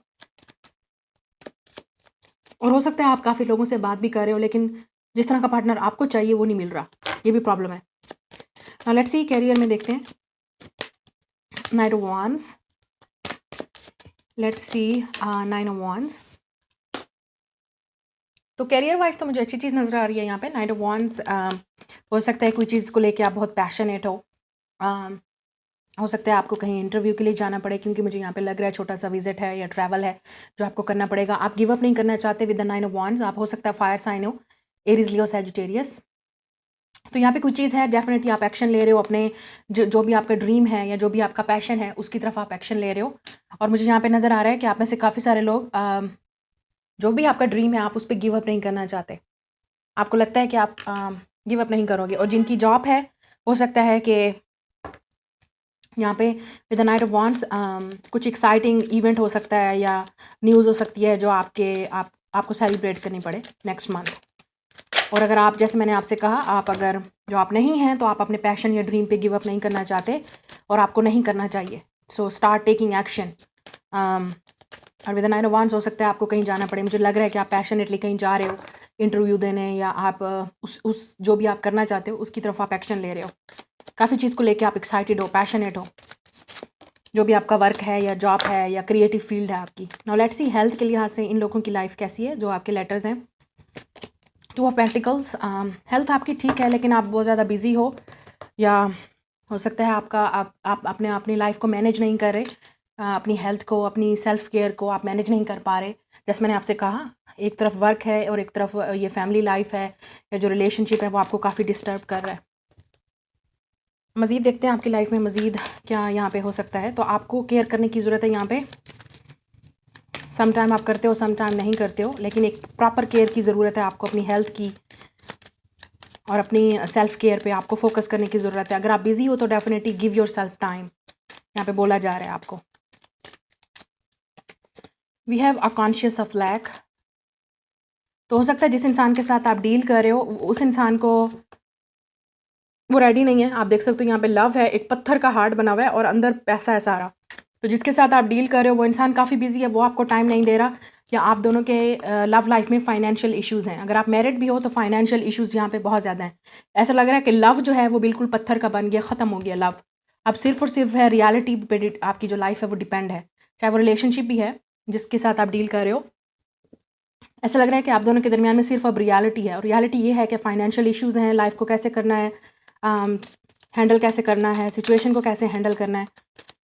और हो सकता है आप काफ़ी लोगों से बात भी कर रहे हो, लेकिन जिस तरह का पार्टनर आपको चाहिए वो नहीं मिल रहा। ये भी प्रॉब्लम है। नाउ लेट्स सी, करियर में देखते हैं। Night of wands, let's see, nine of wands. तो करियर वाइज तो मुझे अच्छी चीज़ नज़र आ रही है यहाँ पे। नाइट ऑफ वांड्स, हो सकता है कोई चीज़ को लेके आप बहुत पैशनेट हो। हो सकता है आपको कहीं इंटरव्यू के लिए जाना पड़े, क्योंकि मुझे यहाँ पे लग रहा है छोटा सा विजिट है या ट्रैवल है जो आपको करना पड़ेगा। आप गिव अप नहीं करना चाहते with the nine of wands. आप हो सकता है फायर साइन हो, एरीज, लियो, सैजिटेरियस। तो यहाँ पे कुछ चीज़ है, डेफिनेटली आप एक्शन ले रहे हो अपने जो भी आपका ड्रीम है या जो भी आपका पैशन है उसकी तरफ आप एक्शन ले रहे हो। और मुझे यहाँ पे नज़र आ रहा है कि आप में से काफ़ी सारे लोग जो भी आपका ड्रीम है आप उस पर गिव अप नहीं करना चाहते। आपको लगता है कि आप गिव अप नहीं करोगे। और जिनकी जॉब है, हो सकता है कि यहाँ पे with the knight of wands कुछ एक्साइटिंग इवेंट हो सकता है या न्यूज़ हो सकती है जो आपको सेलिब्रेट करनी पड़े नेक्स्ट मंथ। और अगर आप, जैसे मैंने आपसे कहा, आप अगर जो आप नहीं हैं तो आप अपने पैशन या ड्रीम पे गिव अप नहीं करना चाहते और आपको नहीं करना चाहिए। So start taking action. और with the knight of wands हो सकता है आपको कहीं जाना पड़े। मुझे लग रहा है कि आप पैशनेटली कहीं जा रहे हो इंटरव्यू देने, या आप उस जो भी आप करना चाहते हो उसकी तरफ आप एक्शन ले रहे हो। काफ़ी चीज़ को लेके आप एक्साइटेड हो, पैशनेट हो, जो भी आपका वर्क है या जॉब है या क्रिएटिव फील्ड है आपकी। नाउ लेट्स सी हेल्थ के लिहाज से इन लोगों की लाइफ कैसी है जो आपके लेटर्स हैं। टू ऑफ पेंटिकल्स, हेल्थ आपकी ठीक है, लेकिन आप बहुत ज़्यादा बिजी हो, या हो सकता है आप अपनी लाइफ को मैनेज नहीं कर रहे। अपनी हेल्थ को, अपनी सेल्फ केयर को आप मैनेज नहीं कर पा रहे। जैसे मैंने आपसे कहा, एक तरफ वर्क है और एक तरफ ये फैमिली लाइफ है या जो रिलेशनशिप है वो आपको काफ़ी डिस्टर्ब कर रहा है। मज़ीद देखते हैं आपकी लाइफ में मज़ीद क्या यहाँ पे हो सकता है। तो आपको केयर करने की ज़रूरत है यहाँ पे। सम टाइम आप करते हो, सम टाइम नहीं करते हो, लेकिन एक प्रॉपर केयर की ज़रूरत है आपको अपनी हेल्थ की और अपनी सेल्फ केयर पे आपको फोकस करने की ज़रूरत है। अगर आप बिज़ी हो तो definitely give yourself time, यहाँ पे बोला जा रहा है आपको। We have a conscious of lack. तो हो सकता है जिस इंसान के साथ आप डील कर रहे हो उस इंसान को वो रेडी नहीं है। आप देख सकते हो यहाँ पे लव है, एक पत्थर का हार्ट बना हुआ है और अंदर पैसा है सारा। तो जिसके साथ आप डील कर रहे हो वो इंसान काफ़ी बिजी है, वो आपको टाइम नहीं दे रहा, या आप दोनों के लव लाइफ में फाइनेंशियल इश्यूज़ हैं। अगर आप मैरिड भी हो तो फाइनेंशियल इश्यूज़ यहाँ पे बहुत ज़्यादा हैं। ऐसा लग रहा है कि लव जो है वो बिल्कुल पत्थर का बन गया, ख़त्म हो गया लव। अब सिर्फ और सिर्फ है रियलिटी पे आपकी जो लाइफ है वो डिपेंड है, चाहे वो रिलेशनशिप भी है जिसके साथ आप डील कर रहे हो। ऐसा लग रहा है कि आप दोनों के दरमियान में सिर्फ अब रियलिटी है, और रियलिटी ये है कि फाइनेंशियल इश्यूज़ हैं, लाइफ को कैसे करना है, हैंडल कैसे करना है, सिचुएशन को कैसे हैंडल करना है।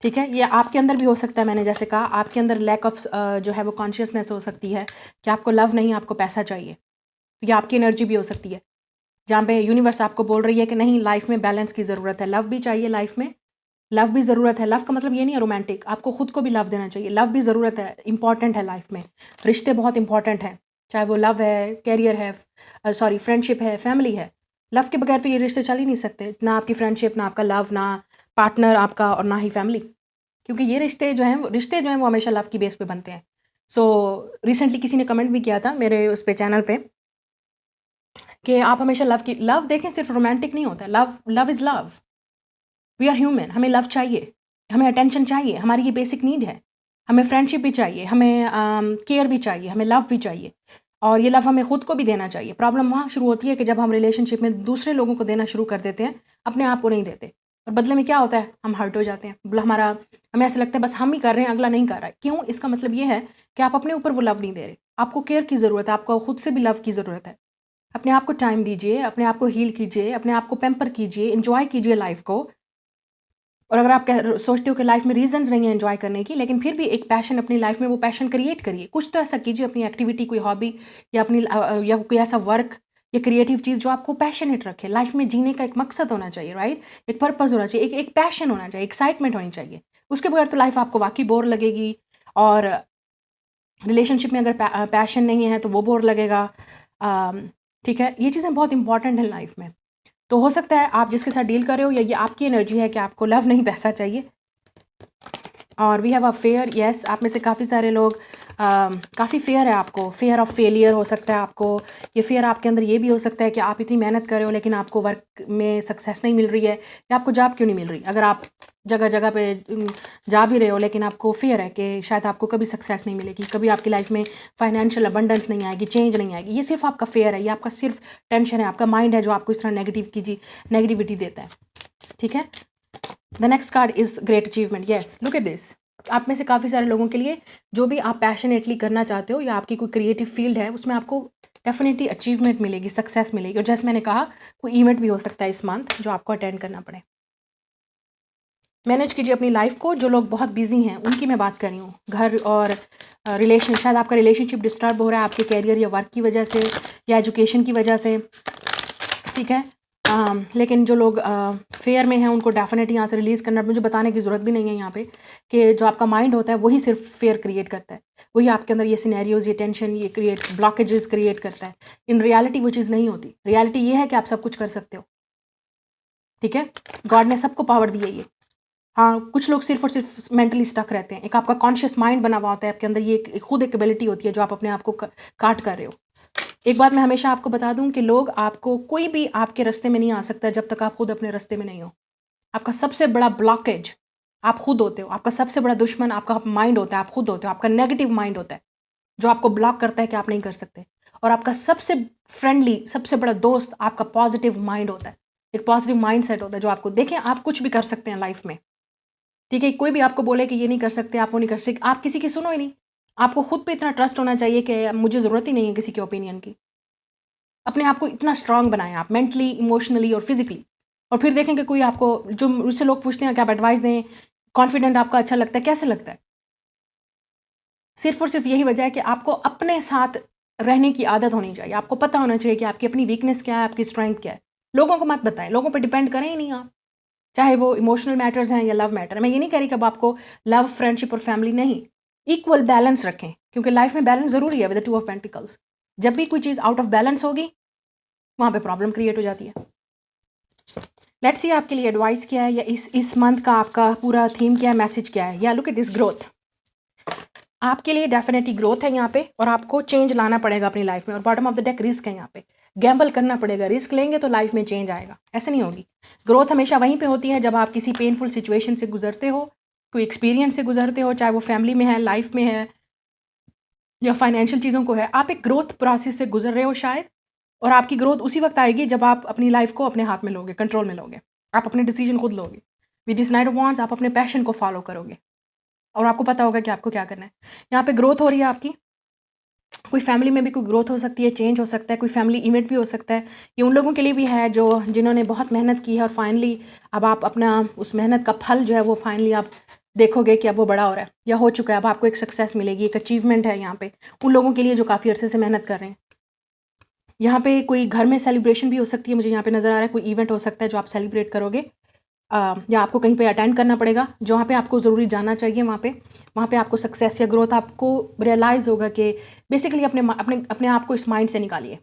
ठीक है, ये आपके अंदर भी हो सकता है। मैंने जैसे कहा, आपके अंदर लैक ऑफ जो है वो कॉन्शियसनेस हो सकती है कि आपको लव नहीं, आपको पैसा चाहिए। तो ये आपकी एनर्जी भी हो सकती है जहाँ पे यूनिवर्स आपको बोल रही है कि नहीं, लाइफ में बैलेंस की ज़रूरत है, लव भी चाहिए लाइफ में, लव भी ज़रूरत है। लव का मतलब ये नहीं है रोमांटिक, आपको खुद को भी लव देना चाहिए। लव भी ज़रूरत है, इंपॉर्टेंट है लाइफ में। रिश्ते बहुत इंपॉर्टेंट हैं, चाहे वो लव है, कैरियर है, सॉरी फ्रेंडशिप है, फैमिली है। लव के बगैर तो ये रिश्ते चल ही नहीं सकते, ना आपकी फ्रेंडशिप, ना आपका लव, ना पार्टनर आपका, और ना ही फैमिली। क्योंकि ये रिश्ते जो हैं वो हमेशा लव की बेस पे बनते हैं। सो रिसेंटली किसी ने कमेंट भी किया था मेरे उस पे चैनल पे कि आप हमेशा लव देखें, सिर्फ रोमांटिक नहीं होता। Love is love. We are human, हमें लव चाहिए, हमें अटेंशन चाहिए, हमारी ये बेसिक नीड है। हमें फ्रेंडशिप भी चाहिए, हमें केयर भी चाहिए, हमें लव भी चाहिए, और ये लव हमें खुद को भी देना चाहिए। प्रॉब्लम वहाँ शुरू होती है कि जब हम रिलेशनशिप में दूसरे लोगों को देना शुरू कर देते हैं, अपने आप को नहीं देते, और बदले में क्या होता है, हम हर्ट हो जाते हैं। हमें ऐसा लगता है बस हम ही कर रहे हैं, अगला नहीं कर रहा है। क्यों? इसका मतलब ये है कि आप अपने ऊपर वो लव नहीं दे रहे। आपको केयर की ज़रूरत है, आपको खुद से भी लव की ज़रूरत है। अपने आप को टाइम दीजिए, अपने आप को हील कीजिए, अपने आप को पैम्पर कीजिए, इंजॉय कीजिए लाइफ को। और अगर आप सोचते हो कि लाइफ में रीजंस नहीं है एंजॉय करने की, लेकिन फिर भी एक पैशन अपनी लाइफ में, वो पैशन क्रिएट करिए। कुछ तो ऐसा कीजिए, अपनी एक्टिविटी, कोई हॉबी, या अपनी या कोई ऐसा वर्क ये क्रिएटिव चीज़ जो आपको पैशनेट रखे। लाइफ में जीने का एक मकसद होना चाहिए, राइट? एक पर्पस होना चाहिए, एक पैशन होना चाहिए, एक्साइटमेंट होनी चाहिए। उसके बगैर तो लाइफ आपको वाकई बोर लगेगी, और रिलेशनशिप में अगर पैशन नहीं है तो वो बोर लगेगा। ठीक है, ये चीज़ें बहुत इंपॉर्टेंट हैं लाइफ में। तो हो सकता है आप जिसके साथ डील कर रहे हो, या ये आपकी एनर्जी है कि आपको लव नहीं पैसा चाहिए। और we have a fair, yes, आप में से काफ़ी सारे लोग काफ़ी फेयर है आपको, फेयर ऑफ फेलियर हो सकता है आपको। ये फेयर आपके अंदर ये भी हो सकता है कि आप इतनी मेहनत कर रहे हो लेकिन आपको वर्क में सक्सेस नहीं मिल रही है, या आपको जॉब क्यों नहीं मिल रही। अगर आप जगह जगह पे जा भी रहे हो लेकिन आपको फेयर है कि शायद आपको कभी सक्सेस नहीं मिलेगी, कभी आपकी लाइफ में फाइनेंशियल अबंडेंस नहीं आएगी, चेंज नहीं आएगी। ये सिर्फ आपका फेयर है, ये आपका सिर्फ टेंशन है, आपका माइंड है जो आपको इस तरह नेगेटिविटी देता है। ठीक है, the next card is great achievement. Yes, look at this. आप में से काफ़ी सारे लोगों के लिए जो भी आप पैशनेटली करना चाहते हो, या आपकी कोई क्रिएटिव फील्ड है, उसमें आपको डेफिनेटली अचीवमेंट मिलेगी, सक्सेस मिलेगी। और जैसे मैंने कहा, कोई इवेंट भी हो सकता है इस मंथ जो आपको अटेंड करना पड़े। मैनेज कीजिए अपनी लाइफ को। जो लोग बहुत बिजी हैं उनकी मैं बात कर रही हूँ। घर और रिलेशन, शायद आपका रिलेशनशिप डिस्टर्ब हो रहा है आपके कैरियर या वर्क की वजह से, या एजुकेशन की वजह से। ठीक है, लेकिन जो लोग फेयर में हैं उनको डेफिनेटली यहाँ से रिलीज़ करना, मुझे बताने की ज़रूरत भी नहीं है यहाँ पे, कि जो आपका माइंड होता है वही सिर्फ फेयर क्रिएट करता है, वही आपके अंदर ये सिनेरियोज, ये टेंशन, ये ब्लॉकेजेस क्रिएट करता है। इन रियलिटी वो चीज़ नहीं होती। रियलिटी ये है कि आप सब कुछ कर सकते हो। ठीक है, गॉड ने सबको पावर दी है ये। हाँ, कुछ लोग सिर्फ और सिर्फ मेंटली स्टक रहते हैं। एक आपका कॉन्शियस माइंड बना हुआ होता है आपके अंदर, ये खुद एक एबिलिटी होती है जो आप अपने आप को काट कर रहे हो। एक बात मैं हमेशा आपको बता दूं कि लोग आपको, कोई भी आपके रास्ते में नहीं आ सकता जब तक आप खुद अपने रास्ते में नहीं हो। आपका सबसे बड़ा ब्लॉकेज आप खुद होते हो। आपका सबसे बड़ा दुश्मन आपका माइंड होता है, आप खुद होते हो। आपका नेगेटिव माइंड होता है जो आपको ब्लॉक करता है कि आप नहीं कर सकते। और आपका सबसे फ्रेंडली, सबसे बड़ा दोस्त आपका पॉजिटिव माइंड होता है, एक पॉजिटिव माइंड सेट होता है जो आपको, देखें, आप कुछ भी कर सकते हैं लाइफ में। ठीक है, कोई भी आपको बोले कि ये नहीं कर सकते, आप वो नहीं कर सकते, आप किसी की सुनो ही नहीं। आपको खुद पे इतना ट्रस्ट होना चाहिए कि मुझे ज़रूरत ही नहीं है किसी के ओपिनियन की। अपने आप को इतना स्ट्रांग बनाएं आप, मेंटली, इमोशनली और फिजिकली। और फिर देखें कि कोई आपको, जो मुझसे लोग पूछते हैं कि आप एडवाइस दें, कॉन्फिडेंट आपका अच्छा लगता है, कैसे लगता है? सिर्फ और सिर्फ यही वजह है कि आपको अपने साथ रहने की आदत होनी चाहिए। आपको पता होना चाहिए कि आपकी अपनी वीकनेस क्या है, आपकी स्ट्रेंथ क्या है। लोगों को मत बताएं, लोगों पर डिपेंड करें ही नहीं आप, चाहे वो इमोशनल मैटर्स हैं या लव मैटर। मैं ये नहीं कह रही कि अब आपको लव, फ्रेंडशिप और फैमिली नहीं, इक्वल बैलेंस रखें, क्योंकि लाइफ में बैलेंस ज़रूरी है with the two of pentacles. जब भी कोई चीज़ आउट ऑफ बैलेंस होगी वहाँ पे प्रॉब्लम क्रिएट हो जाती है। लेट्स सी आपके लिए एडवाइस क्या है, या इस मंथ का आपका पूरा थीम क्या है, मैसेज क्या है। या लुक एट दिस ग्रोथ। आपके लिए डेफिनेटली ग्रोथ है यहाँ पे, और आपको चेंज लाना पड़ेगा अपनी लाइफ में। और bottom of the deck risk है यहाँ पे, गैम्बल करना पड़ेगा। रिस्क लेंगे तो लाइफ में चेंज आएगा, ऐसे नहीं होगी। ग्रोथ हमेशा वहीं पे होती है जब आप किसी पेनफुल सिचुएशन से गुजरते हो, कोई एक्सपीरियंस से गुजरते हो, चाहे वो फैमिली में है, लाइफ में है, या फाइनेंशियल चीज़ों को है। आप एक ग्रोथ प्रोसेस से गुजर रहे हो शायद, और आपकी ग्रोथ उसी वक्त आएगी जब आप अपनी लाइफ को अपने हाथ में लोगे, कंट्रोल में लोगे, आप अपने डिसीजन खुद लोगे। With this night of wands आप अपने पैशन को फॉलो करोगे, और आपको पता होगा कि आपको क्या करना है। यहाँ पे ग्रोथ हो रही है आपकी। कोई फैमिली में भी कोई ग्रोथ हो सकती है, चेंज हो सकता है, कोई फैमिली इवेंट भी हो सकता है। ये उन लोगों के लिए भी है जो जिन्होंने बहुत मेहनत की है, और फाइनली अब आप अपना उस मेहनत का फल जो है वो फाइनली आप देखोगे कि अब वो बड़ा हो रहा है या हो चुका है। अब आपको एक सक्सेस मिलेगी, एक अचीवमेंट है यहाँ पे उन लोगों के लिए जो काफ़ी अरसे से मेहनत कर रहे हैं। यहाँ पे कोई घर में सेलिब्रेशन भी हो सकती है, मुझे यहाँ पे नज़र आ रहा है। कोई इवेंट हो सकता है जो आप सेलिब्रेट करोगे, या आपको कहीं पे अटेंड करना पड़ेगा जहाँ पे आपको ज़रूरी जाना चाहिए। वहाँ पे आपको सक्सेस या ग्रोथ, आपको रियलाइज़ होगा कि बेसिकली अपने आप को इस माइंड से निकालिए,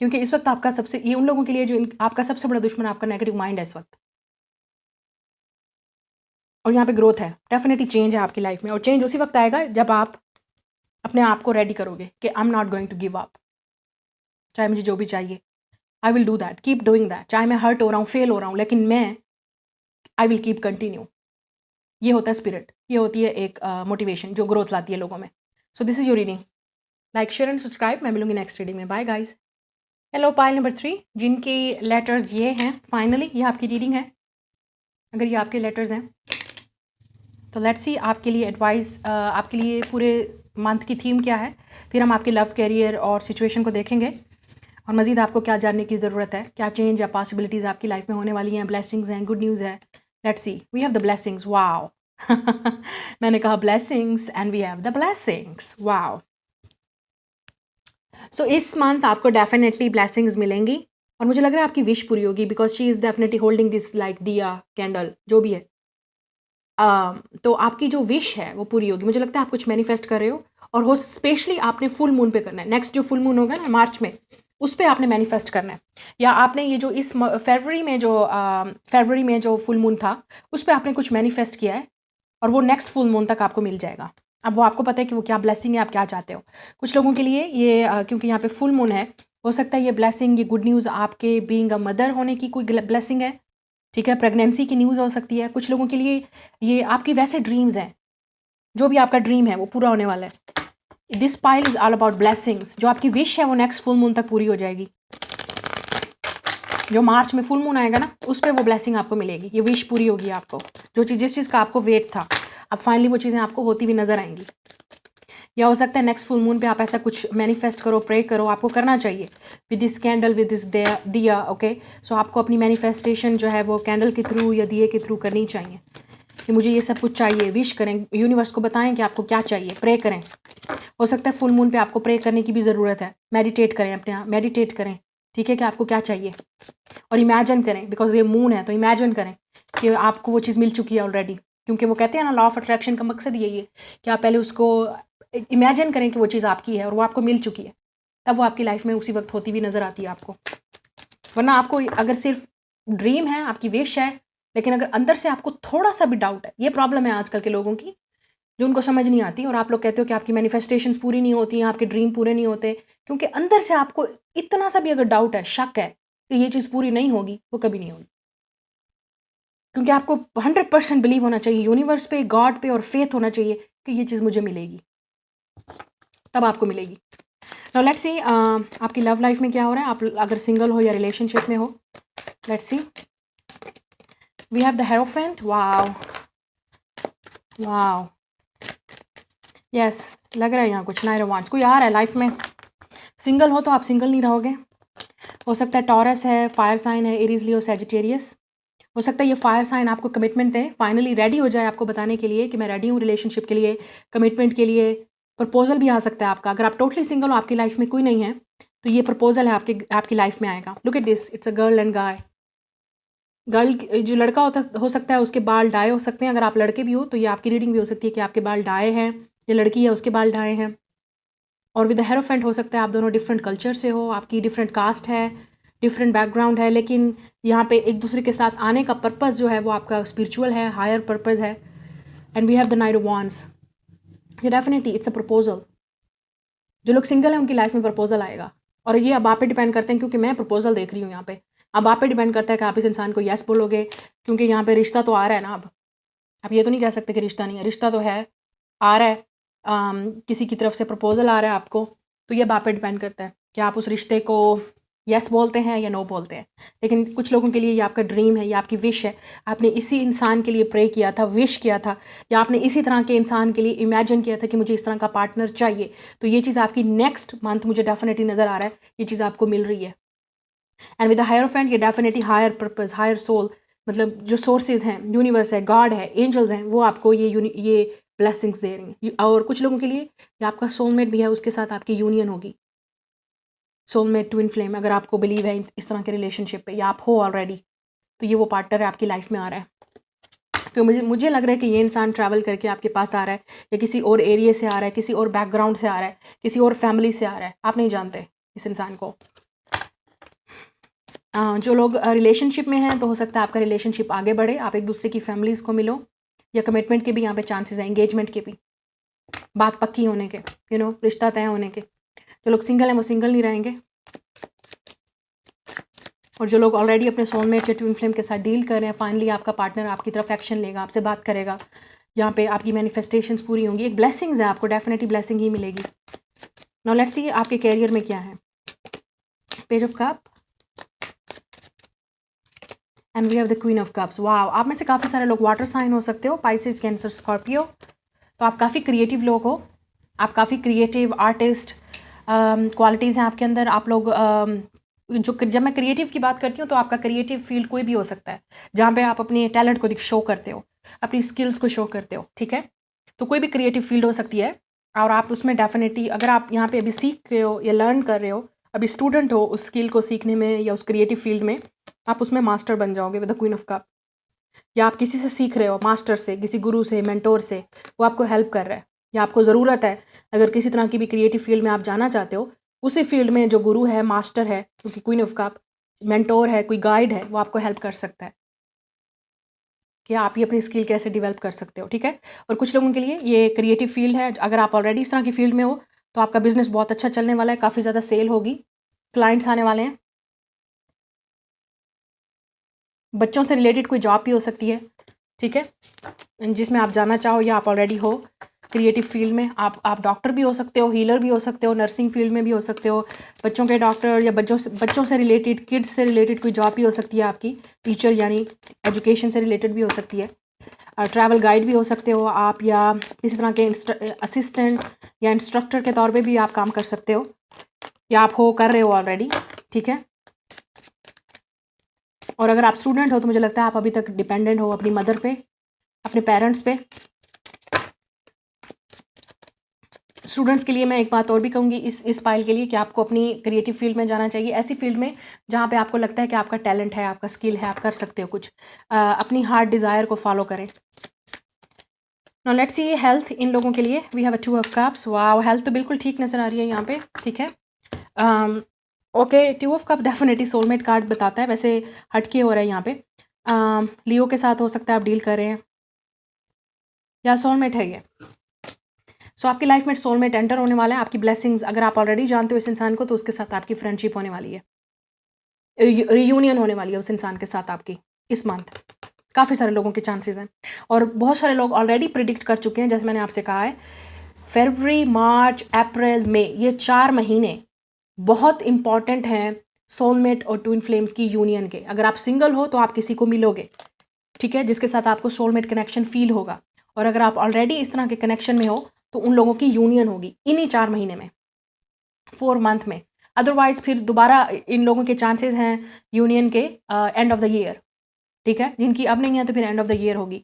क्योंकि इस वक्त आपका सबसे, ये उन लोगों के लिए जो आपका सबसे बड़ा दुश्मन आपका नेगेटिव माइंड है इस वक्त। और यहाँ पे ग्रोथ है, डेफिनेटली चेंज है आपकी लाइफ में, और चेंज उसी वक्त आएगा जब आप अपने आप को रेडी करोगे कि I am not going to give up, चाहे मुझे जो भी चाहिए, I will do that, keep doing that. चाहे मैं हर्ट हो रहा हूँ, फेल हो रहा हूँ, लेकिन आई विल कीप कंटिन्यू। ये होता है स्पिरिट, ये होती है एक मोटिवेशन जो ग्रोथ लाती है लोगों में। So this is your reading. Like, share and subscribe. मैं मिलूंगी नेक्स्ट रीडिंग में। Bye guys. Hello, pile number 3, जिनकी लेटर्स ये हैं, फाइनली ये आपकी रीडिंग है। अगर ये आपके लेटर्स हैं तो लेट्स सी आपके लिए एडवाइस, आपके लिए पूरे मंथ की थीम क्या है। फिर हम आपके लव, कैरियर और सिचुएशन को देखेंगे, और मज़ीद आपको क्या जानने की ज़रूरत है, क्या चेंज या पॉसिबिलिटीज़ आपकी लाइफ में होने वाली हैं, ब्लेसिंग्स हैं, गुड न्यूज़ है। Let's see, we have the blessings, wow. मैंने कहा blessings, and we have the blessings, wow. So इस मंथ आपको डेफिनेटली ब्लेसिंग्स मिलेंगी और मुझे लग रहा है आपकी विश पूरी होगी because she is definitely holding this like दिया कैंडल जो भी है। तो आपकी जो विश है वो पूरी होगी। मुझे लगता है आप कुछ मैनिफेस्ट कर रहे हो और हो स्पेशली आपने फुल मून पे करना है। नेक्स्ट जो फुल मून होगा ना मार्च में, उस पे आपने मैनिफेस्ट करना है। या आपने ये जो इस फरवरी में जो फुल मून था उस पे आपने कुछ मैनिफेस्ट किया है और वो नेक्स्ट फुल मून तक आपको मिल जाएगा। अब वो आपको पता है कि वो क्या ब्लेसिंग है, आप क्या चाहते हो। कुछ लोगों के लिए ये क्योंकि यहाँ पे फुल मून है, हो सकता है ये ब्लेसिंग, ये गुड न्यूज़ आपके बीइंग अ मदर होने की कोई ब्लेसिंग है, ठीक है। प्रेगनेंसी की न्यूज़ हो सकती है। कुछ लोगों के लिए ये आपकी वैसे ड्रीम्स हैं, जो भी आपका ड्रीम है वो पूरा होने वाला है। This pile is all about blessings. जो आपकी विश है वो नेक्स्ट फुल मून तक पूरी हो जाएगी। जो मार्च में फुल मून आएगा ना, उस पर वो ब्लेसिंग आपको मिलेगी, ये विश पूरी होगी आपको। जो चीज़ जिस चीज़ का आपको वेट था, अब फाइनली वो चीज़ें आपको होती हुई नजर आएंगी। या हो सकता है नेक्स्ट फुल मून पे आप ऐसा कुछ मैनिफेस्ट करो, प्रे करो, आपको करना चाहिए with this candle, with this दिया, ओके। सो आपको अपनी मैनिफेस्टेशन जो है वो कैंडल के थ्रू या दिए के थ्रू करनी चाहिए कि मुझे ये सब कुछ चाहिए। विश करें, यूनिवर्स को बताएं कि आपको क्या चाहिए, प्रे करें। हो सकता है फुल मून पे आपको प्रे करने की भी ज़रूरत है। मेडिटेट करें, अपने आप मेडिटेट करें, ठीक है, कि आपको क्या चाहिए। और इमेजिन करें, बिकॉज ये मून है तो इमेजिन करें कि आपको वो चीज़ मिल चुकी है ऑलरेडी। क्योंकि वो कहते हैं ना, लॉ ऑफ अट्रैक्शन का मकसद यही है कि आप पहले उसको इमेजिन करें कि वो चीज़ आपकी है और वो आपको मिल चुकी है, तब वो आपकी लाइफ में उसी वक्त होती हुई नज़र आती है आपको। वरना आपको अगर सिर्फ ड्रीम है, आपकी विश है, लेकिन अगर अंदर से आपको थोड़ा सा भी डाउट है, ये प्रॉब्लम है आजकल के लोगों की, जो उनको समझ नहीं आती। और आप लोग कहते हो कि आपकी मैनिफेस्टेशंस पूरी नहीं होती हैं, आपके ड्रीम पूरे नहीं होते, क्योंकि अंदर से आपको इतना सा भी अगर डाउट है, शक है कि ये चीज़ पूरी नहीं होगी, वो कभी नहीं होगी। क्योंकि आपको 100% बिलीव होना चाहिए यूनिवर्स पे, गॉड पे, और फेथ होना चाहिए कि ये चीज़ मुझे मिलेगी, तब आपको मिलेगी। नाउ लेट्स सी आपकी लव लाइफ में क्या हो रहा है। आप अगर सिंगल हो या रिलेशनशिप में हो, let's see. We have the hierophant. Wow wow, yes, लग रहा है यहाँ कुछ नाइन ऑफ वांड्स कोई आ रहा है लाइफ में। सिंगल हो तो आप सिंगल नहीं रहोगे। हो सकता है टॉरस है, फायर साइन है, एरीज, लियो, सैजिटेरियस। हो सकता है ये फायर साइन आपको कमिटमेंट दे, फाइनली रेडी हो जाए आपको बताने के लिए कि मैं रेडी हूँ रिलेशनशिप के लिए, कमिटमेंट के लिए। प्रपोजल भी आ सकता है आपका। अगर आप टोटली सिंगल हो, आपकी लाइफ में कोई नहीं है, तो ये प्रपोजल है आपकी लाइफ में आएगा। Look at this, it's a girl and guy. Girl जो लड़का हो सकता है उसके बाल डाई हो सकते हैं। अगर आप लड़के भी हो तो ये आपकी रीडिंग भी हो सकती है कि आपके बाल डाई हैं, या लड़की है उसके बाल डाई हैं। और विद द हेरोफेंट हो सकता है आप दोनों डिफरेंट कल्चर से हो, आपकी डिफरेंट कास्ट है, डिफरेंट बैकग्राउंड है, लेकिन यहाँ पे एक दूसरे के साथ आने का पर्पस जो है वो आपका स्पिरिचुअल है, हायर पर्पस है। And we have the knight of wands. ये डेफिनेटली इट्स अ प्रपोजल। जो लोग सिंगल हैं उनकी लाइफ में प्रपोजल आएगा। और ये अब आप पे डिपेंड करते हैं, क्योंकि मैं प्रपोजल देख रही हूँ यहाँ पे। अब आप पे डिपेंड करता है कि आप इस इंसान को येस बोलोगे, क्योंकि यहाँ पे रिश्ता तो आ रहा है ना। अब आप ये तो नहीं कह सकते कि रिश्ता नहीं है, रिश्ता तो है, आ रहा है। किसी की तरफ से प्रपोजल आ रहा है आपको, तो ये बात पे डिपेंड करता है कि आप उस रिश्ते को यस बोलते हैं या नो बोलते हैं। लेकिन कुछ लोगों के लिए ये आपका ड्रीम है, ये आपकी विश है। आपने इसी इंसान के लिए प्रे किया था, विश किया था, या आपने इसी तरह के इंसान के लिए इमेजिन किया था कि मुझे इस तरह का पार्टनर चाहिए। तो ये चीज़ आपकी नेक्स्ट मंथ मुझे डेफिनेटली नज़र आ रहा है, ये चीज़ आपको मिल रही है। And with the higher friend, ये definitely higher purpose, higher soul, मतलब जो सोर्सेज हैं, यूनिवर्स है, गॉड है, एंजल्स हैं, वो आपको ये ब्लेसिंग्स दे रही हैं। और कुछ लोगों के लिए ये आपका सोलमेट भी है, उसके साथ आपकी यूनियन होगी। सोलमेट, ट्विन फ्लेम, अगर आपको बिलीव है इस तरह के रिलेशनशिप पे, या आप हो ऑलरेडी, तो ये वो पार्टनर है आपकी लाइफ में आ रहा है। तो मुझे लग रहा है कि ये इंसान ट्रैवल करके आपके पास आ रहा है, या किसी और एरिया से आ रहा है, किसी और बैकग्राउंड से आ रहा है, किसी और फैमिली से आ रहा है। आप नहीं जानते इस इंसान को। जो लोग रिलेशनशिप में हैं, तो हो सकता है आपका रिलेशनशिप आगे बढ़े, आप एक दूसरे की फैमिलीज़ को मिलो, या कमिटमेंट के भी यहाँ पे चांसेस हैं, एंगेजमेंट के भी, बात पक्की होने के, रिश्ता तय होने के। जो लोग सिंगल हैं वो सिंगल नहीं रहेंगे। और जो लोग ऑलरेडी अपने सोलमेट या ट्विन फ्लेम के साथ डील कर रहे हैं, फाइनली आपका पार्टनर आपकी तरफ एक्शन लेगा, आपसे बात करेगा, यहाँ पे आपकी मैनिफेस्टेशंस पूरी होंगी। एक ब्लेसिंग्स है, आपको डेफिनेटली ब्लेसिंग ही मिलेगी। नाउ लेट्स सी आपके कैरियर में क्या है। Page of cup and we have the queen of cups. वाह, आप में से काफ़ी सारे लोग वाटर साइन हो सकते हो, पाइसेस, कैंसर, स्कॉर्पियो। तो आप काफ़ी क्रिएटिव लोग हो, आप काफ़ी क्रिएटिव आर्टिस्ट क्वालिटीज़ हैं आपके अंदर। आप लोग जब मैं क्रिएटिव की बात करती हूँ, तो आपका क्रिएटिव फील्ड कोई भी हो सकता है, जहाँ पे आप अपने टैलेंट को शो करते हो, अपनी स्किल्स को शो करते हो, ठीक है। तो कोई भी क्रिएटिव फील्ड हो सकती है। और आप उसमें डेफिनेटली अगर आप यहाँ पे अभी सीख रहे हो या लर्न कर रहे हो, अभी स्टूडेंट हो उस स्किल को सीखने में या उस क्रिएटिव फील्ड में, आप उसमें मास्टर बन जाओगे with the queen of cup. या आप किसी से सीख रहे हो, मास्टर से, किसी गुरु से, मेंटोर से, वो आपको हेल्प कर रहा है या आपको ज़रूरत है, अगर किसी तरह की भी क्रिएटिव फील्ड में आप जाना चाहते हो, उसी फील्ड में जो गुरु है, मास्टर है, क्योंकि क्वीन ऑफ कप मेंटोर है, कोई गाइड है, वो आपको हेल्प कर सकता है कि आप ये अपनी स्किल कैसे डेवलप कर सकते हो। ठीक है। और कुछ लोगों के लिए ये क्रिएटिव फील्ड है, अगर आप ऑलरेडी इस तरह की फील्ड में हो तो आपका बिजनेस बहुत अच्छा चलने वाला है, काफ़ी ज़्यादा सेल होगी, क्लाइंट्स आने वाले हैं। बच्चों से रिलेटेड कोई जॉब भी हो सकती है, ठीक है, जिसमें आप जाना चाहो या आप ऑलरेडी हो क्रिएटिव फील्ड में। आप डॉक्टर भी हो सकते हो, हीलर भी हो सकते हो, नर्सिंग फील्ड में भी हो सकते हो, बच्चों के डॉक्टर या बच्चों से रिलेटेड, किड्स से रिलेटेड कोई जॉब भी हो सकती है आपकी, टीचर यानी एजुकेशन से रिलेटेड भी हो सकती है। ट्रैवल गाइड भी हो सकते हो आप, या किसी तरह के असिस्टेंट या इंस्ट्रक्टर के तौर पे भी आप काम कर सकते हो, या आप कर रहे हो ऑलरेडी। ठीक है। और अगर आप स्टूडेंट हो तो मुझे लगता है आप अभी तक डिपेंडेंट हो अपनी मदर पे, अपने पेरेंट्स पे। स्टूडेंट्स के लिए मैं एक बात और भी कहूँगी इस पाइल के लिए कि आपको अपनी क्रिएटिव फील्ड में जाना चाहिए, ऐसी फील्ड में जहाँ पे आपको लगता है कि आपका टैलेंट है, आपका स्किल है, आप कर सकते हो कुछ, अपनी हार्ट डिज़ायर को फॉलो करें। नाउ लेट्स सी हेल्थ इन लोगों के लिए। We have a 2 of cups. Wow, health तो बिल्कुल ठीक नज़र आ रही है यहाँ पे। ठीक है। Okay, 2 of cup definitely soulmate card बताता है, वैसे हटके हो रहा है यहाँ पे। लियो के साथ हो सकता है आप डील कर रहे हैं या सोलमेट है ये। सो आपकी लाइफ में सोलमेट एंटर होने वाला है, आपकी ब्लेसिंग्स, अगर आप ऑलरेडी जानते हो इस इंसान को तो उसके साथ आपकी फ्रेंडशिप होने वाली है, रियूनियन होने वाली है उस इंसान के साथ आपकी इस मंथ। काफ़ी सारे लोगों के चांसेस हैं और बहुत सारे लोग ऑलरेडी प्रिडिक्ट कर चुके हैं, जैसे मैंने आपसे कहा है। फरवरी, मार्च, अप्रैल, मई, ये 4 महीने बहुत इंपॉर्टेंट हैं सोलमेट और ट्विन फ्लेम्स की यूनियन के। अगर आप सिंगल हो तो आप किसी को मिलोगे, ठीक है, जिसके साथ आपको सोलमेट कनेक्शन फील होगा। और अगर आप ऑलरेडी इस तरह के कनेक्शन में हो तो उन लोगों की यूनियन होगी इन्हीं 4 महीने में, 4 मंथ में। अदरवाइज फिर दोबारा इन लोगों के चांसेस हैं यूनियन के एंड ऑफ द ईयर। ठीक है, जिनकी अब नहीं है तो फिर एंड ऑफ द ईयर होगी,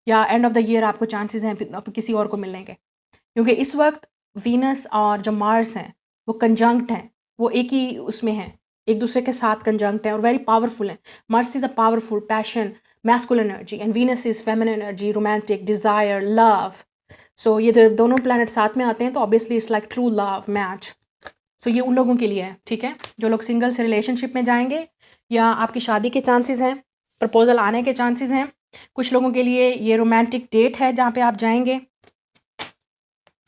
या एंड ऑफ द ईयर आपको चांसेस हैं फिर किसी और को मिलने के, क्योंकि इस वक्त वीनस और जो मार्स हैं वो कंजंक्ट हैं, वो एक ही उसमें हैं, एक दूसरे के साथ कंजंक्ट हैं और वेरी पावरफुल हैं। Mars is a powerful passion, masculine energy, and Venus is feminine energy, romantic, desire, love. So ये जो दोनों प्लैनेट साथ में आते हैं तो obviously it's like true love match. So ये उन लोगों के लिए है, ठीक है, जो लोग सिंगल से रिलेशनशिप में जाएंगे या आपकी शादी के चांसेस हैं, प्रपोजल आने के चांसेस हैं। कुछ लोगों के लिए ये रोमांटिक डेट है जहाँ पे आप जाएंगे,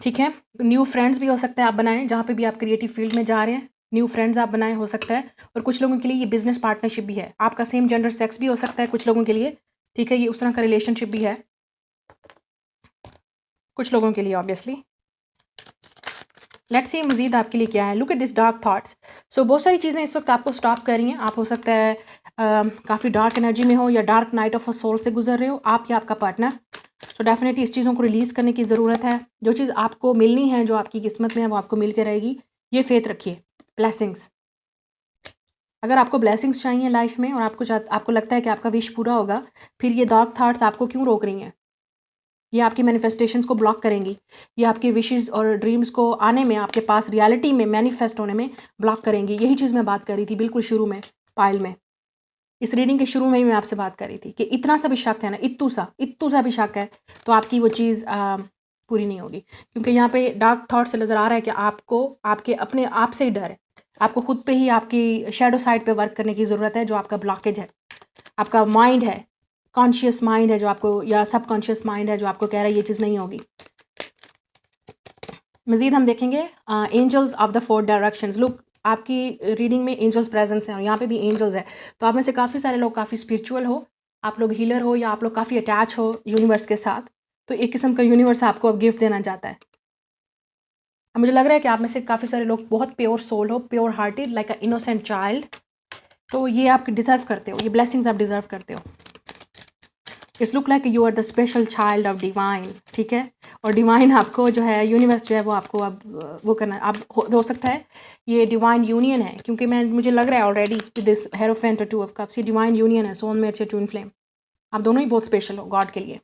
ठीक है। न्यू फ्रेंड्स भी हो सकता है आप बनाएं, जहाँ पे भी आप क्रिएटिव फील्ड में जा रहे हैं न्यू फ्रेंड्स आप बनाएं, हो सकता है। और कुछ लोगों के लिए ये बिजनेस पार्टनरशिप भी है, आपका सेम जेंडर सेक्स भी हो सकता है कुछ लोगों के लिए, ठीक है, ये उस तरह का रिलेशनशिप भी है कुछ लोगों के लिए ऑब्वियसली। लेट्स सी मजीद आपके लिए क्या है। Look at this dark thoughts. So बहुत सारी चीज़ें इस वक्त आपको स्टॉप कर रही हैं। आप हो सकता है काफ़ी डार्क एनर्जी में हो या dark night of a soul से गुजर रहे हो, आप या आपका पार्टनर। तो डेफिनेटली इस चीज़ों को रिलीज़ करने की ज़रूरत है। जो चीज़ आपको मिलनी है, जो आपकी किस्मत में है, वो आपको मिल के रहेगी। ये फेथ रखिए। ब्लेसिंग्स, अगर आपको ब्लेसिंग्स चाहिए लाइफ में और आपको लगता है कि आपका विश पूरा होगा, फिर ये डार्क थॉट्स आपको क्यों रोक रही हैं? ये आपकी मैनिफेस्टेशंस को ब्लॉक करेंगी, ये आपके विशेस और ड्रीम्स को आने में, आपके पास रियलिटी में मैनिफेस्ट होने में ब्लॉक करेंगी। यही चीज़ मैं बात कर रही थी बिल्कुल शुरू में पाइल में, इस रीडिंग के शुरू में ही मैं आपसे बात कर रही थी कि इतना सा भी शक है ना, इत्तू सा भी शक है तो आपकी वो चीज़ पूरी नहीं होगी। क्योंकि यहाँ पे डार्क थॉट से नज़र आ रहा है कि आपको आपके अपने आप से ही डर है, आपको खुद पे ही आपकी शेडो साइड पे वर्क करने की ज़रूरत है। जो आपका ब्लॉकेज है, आपका माइंड है, कॉन्शियस माइंड है जो आपको, या सबकॉन्शियस माइंड है जो आपको कह रहा है ये चीज़ नहीं होगी। मज़ीद हम देखेंगे angels of the 4 directions. Look, आपकी रीडिंग में एंजल्स प्रेजेंस हैं और यहाँ पे भी एंजल्स है। तो आप में से काफ़ी सारे लोग काफ़ी स्पिरिचुअल हो, आप लोग हीलर हो, या आप लोग काफ़ी अटैच हो यूनिवर्स के साथ। तो एक किस्म का यूनिवर्स आपको अब गिफ्ट देना चाहता है। अब मुझे लग रहा है कि आप में से काफ़ी सारे लोग बहुत प्योर सोल हो, प्योर हार्टेड, लाइक अ इनोसेंट चाइल्ड। तो ये आप डिज़र्व करते हो, ये ब्लेसिंग्स आप डिज़र्व करते हो। It's look like you are the special child of divine, ठीक है। और डिवाइन आपको जो है, यूनिवर्स जो है वो आपको अब वो करना, अब हो सकता है ये डिवाइन यूनियन है, क्योंकि मुझे लग रहा है ऑलरेडी दिस हेरोफेंट और 2 ऑफ कप्स, ये डिवाइन यूनियन है सोलमेट से ट्विन फ्लेम। आप दोनों ही बहुत स्पेशल हो गॉड के लिए।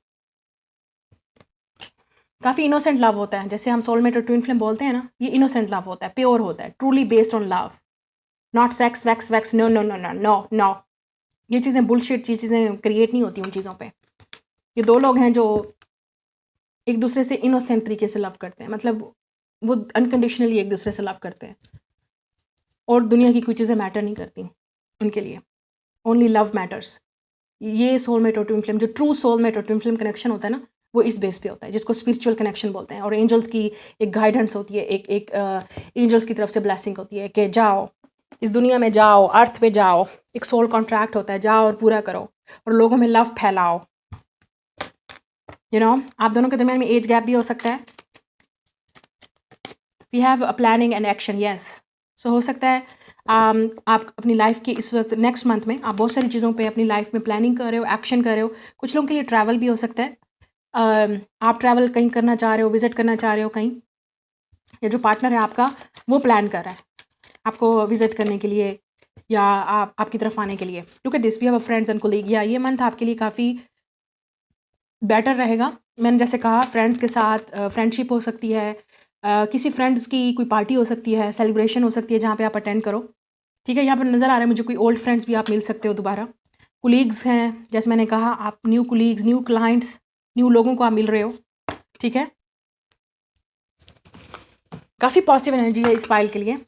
काफ़ी इनोसेंट लव होता है, जैसे हम सोलमेट और ट्विन फ्लेम बोलते हैं ना, ये इनोसेंट लव होता है, प्योर होता है, truly based on love, not sex wax wax, no no no no no no, ये चीज़ें बुलशिट, ये चीज़ें क्रिएट नहीं होती उन चीज़ों पे। ये दो लोग हैं जो एक दूसरे से इनोसेंट तरीके से लव करते हैं, मतलब वो अनकंडीशनली एक दूसरे से लव करते हैं और दुनिया की कोई चीज़ें मैटर नहीं करती उनके लिए, ओनली लव मैटर्स। ये सोलमेट और ट्विन फ्लेम, जो ट्रू सोलमेट और ट्विन फ्लेम कनेक्शन होता है ना, वो इस बेस पे होता है, जिसको स्पिरिचुअल कनेक्शन बोलते हैं। और एंजल्स की एक गाइडेंस होती है, एक एंजल्स की तरफ से ब्लेसिंग होती है कि जाओ इस दुनिया में, जाओ अर्थ पे जाओ, एक सोल कॉन्ट्रैक्ट होता है, जाओ और पूरा करो और लोगों में लव फैलाओ। आप दोनों के दरमियान में एज गैप भी हो सकता है। We have a planning and action, yes. So हो सकता है आप अपनी लाइफ के इस वक्त नेक्स्ट मंथ में आप बहुत सारी चीज़ों पे अपनी लाइफ में प्लानिंग कर रहे हो, एक्शन कर रहे हो। कुछ लोगों के लिए ट्रैवल भी हो सकता है, आप ट्रैवल कहीं करना चाह रहे हो, विजिट करना चाह रहे हो कहीं, या जो पार्टनर है आपका वो प्लान कर रहा है आपको विजिट करने के लिए या आपकी तरफ आने के लिए। Look at this, we have a friends and colleague. या ये मंथ आपके लिए काफ़ी बेटर रहेगा। मैंने जैसे कहा, फ्रेंड्स के साथ फ्रेंडशिप हो सकती है, किसी फ्रेंड्स की कोई पार्टी हो सकती है, सेलिब्रेशन हो सकती है जहाँ पे आप अटेंड करो। ठीक है, यहाँ पर नज़र आ रहा है मुझे कोई ओल्ड फ्रेंड्स भी आप मिल सकते हो दोबारा। कुलीग्स हैं, जैसे मैंने कहा, आप new colleagues, new clients, new लोगों को आप मिल रहे हो। ठीक है, काफ़ी पॉजिटिव एनर्जी है इस फाइल के लिए।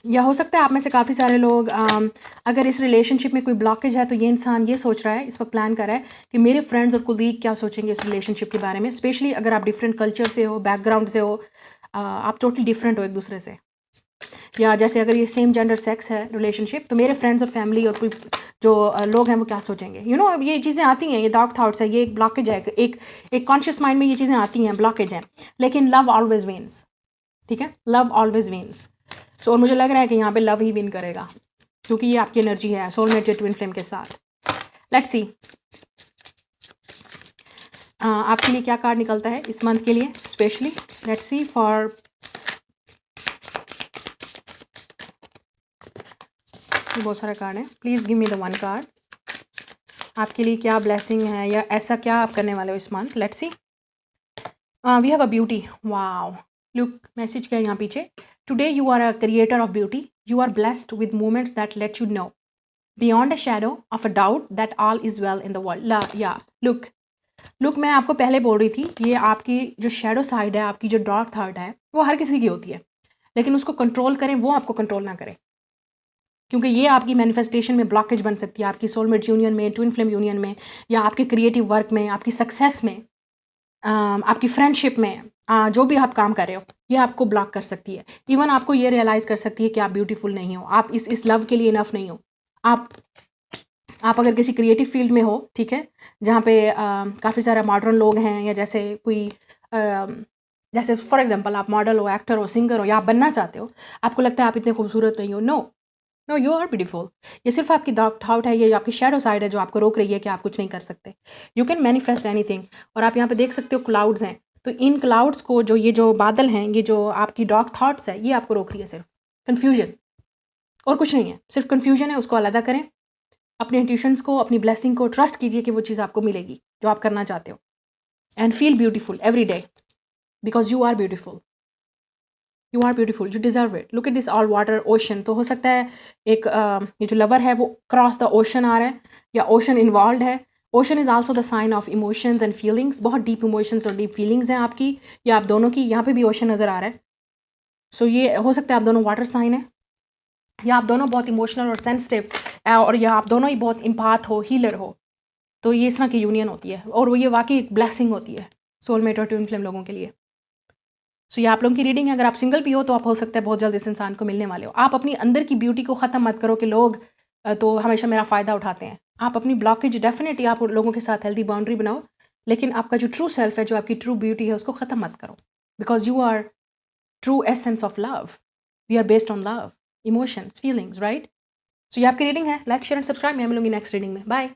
या हो सकता है आप में से काफ़ी सारे लोग अगर इस रिलेशनशिप में कोई ब्लॉकेज है तो ये इंसान ये सोच रहा है, इस वक्त प्लान कर रहा है कि मेरे फ्रेंड्स और कुलीग क्या सोचेंगे इस रिलेशनशिप के बारे में। स्पेशली अगर आप डिफरेंट कल्चर से हो, बैकग्राउंड से हो, आप टोटली डिफरेंट हो एक दूसरे से। या जैसे अगर ये सेम जेंडर सेक्स है रिलेशनशिप, तो मेरे फ्रेंड्स और फैमिली और कोई जो लोग हैं वो क्या सोचेंगे। ये चीज़ें आती हैं, ये डार्क थाट्स है, ये एक ब्लॉकेज है, एक कॉन्शियस माइंड में ये चीज़ें आती हैं, ब्लॉकेज हैं। लेकिन लव ऑलवेज विन्स। ठीक है, लव ऑलवेज विन्स। सो और मुझे लग रहा है कि यहाँ पे लव ही विन करेगा, क्योंकि ये आपकी एनर्जी है सोलमेट या ट्विन फ्लेम के साथ। लेट्स सी आपके लिए क्या कार्ड निकलता है इस मंथ के लिए स्पेशली। लेट्स सी फॉर बहुत सारा कार्ड है, please give me the one card. आपके लिए क्या ब्लेसिंग है या ऐसा क्या आप करने वाले हो इस month. Let's see, we have a beauty. Wow, look, message क्या है यहाँ पीछे। Today you are a creator of beauty, you are blessed with moments that let you know beyond a shadow of a doubt that all is well in the world. या लुक, मैं आपको पहले बोल रही थी, ये आपकी जो शैडो साइड है, आपकी जो डार्क थॉट है, वो हर किसी की होती है, लेकिन उसको कंट्रोल करें, वो आपको कंट्रोल ना करें, क्योंकि ये आपकी मैनिफेस्टेशन में ब्लॉकेज बन सकती है, आपकी सोलमेट यूनियन में, ट्विन फ्लेम यूनियन में, या आपके क्रिएटिव वर्क में, आपकी सक्सेस में, आपकी फ्रेंडशिप में, जो भी आप काम कर रहे हो, ये आपको ब्लॉक कर सकती है। इवन आपको ये रियलाइज़ कर सकती है कि आप ब्यूटीफुल नहीं हो, आप इस लव के लिए इनफ नहीं हो। आप अगर किसी क्रिएटिव फील्ड में हो, ठीक है, जहाँ पे काफ़ी सारे मॉडर्न लोग हैं, या जैसे कोई जैसे फॉर एग्जांपल आप मॉडल हो, एक्टर हो, सिंगर हो, या आप बनना चाहते हो, आपको लगता है आप इतने खूबसूरत नहीं हो। No, you are beautiful. ये सिर्फ आपकी डार्क थॉट है, ये आपकी शैडो साइड है जो आपको रोक रही है कि आप कुछ नहीं कर सकते। You can manifest anything. और आप यहाँ पे देख सकते हो क्लाउड्स हैं, तो इन क्लाउड्स को, ये जो बादल हैं, ये जो आपकी डार्क थॉट्स है, ये आपको रोक रही है, सिर्फ कन्फ्यूजन और कुछ नहीं है, सिर्फ कन्फ्यूजन है। उसको अलग करें, अपने इंट्यूशंस को, अपनी ब्लेसिंग को ट्रस्ट कीजिए कि वो चीज़ आपको मिलेगी जो आप करना चाहते हो। And feel beautiful every day, because you are beautiful, you are beautiful, you deserve it. Look at this all water ocean. तो हो सकता है एक ये जो लवर है वो क्रॉस द ओशन आ रहा है, या ओशन इन्वॉल्व है। Ocean is also the sign of emotions and feelings. बहुत डीप इमोशंस और डीप फीलिंग्स हैं आपकी, या आप दोनों की। यहाँ पे भी ओशन नज़र आ रहा है। सो ये हो सकता है आप दोनों वाटर साइन है, या आप दोनों बहुत इमोशनल और सेंसिटिव, और या आप दोनों ही बहुत इम्पाथ हो, हीलर हो। तो ये इस तरह की यूनियन होती है, और वो ये वाकई एक ब्लेसिंग होती है सोलमेट और ट्विन फ्लेम लोगों के लिए। सो ये आप लोगों की रीडिंग है। अगर आप सिंगल भी हो तो आप हो सकता है बहुत जल्द इस इंसान को मिलने वाले हो। आप अपनी अंदर की ब्यूटी को ख़त्म मत करो कि लोग तो हमेशा मेरा फ़ायदा उठाते हैं। आप अपनी ब्लॉकेज डेफिनेटली आप लोगों के साथ हेल्दी बाउंड्री बनाओ, लेकिन आपका जो ट्रू सेल्फ है, जो आपकी ट्रू ब्यूटी है, उसको ख़त्म मत करो, because you are true essence of love. We are based on love, emotions, feelings, right. So ये आपकी रीडिंग है। Like, share and subscribe. मैं मिलूंगी नेक्स्ट रीडिंग में। बाय।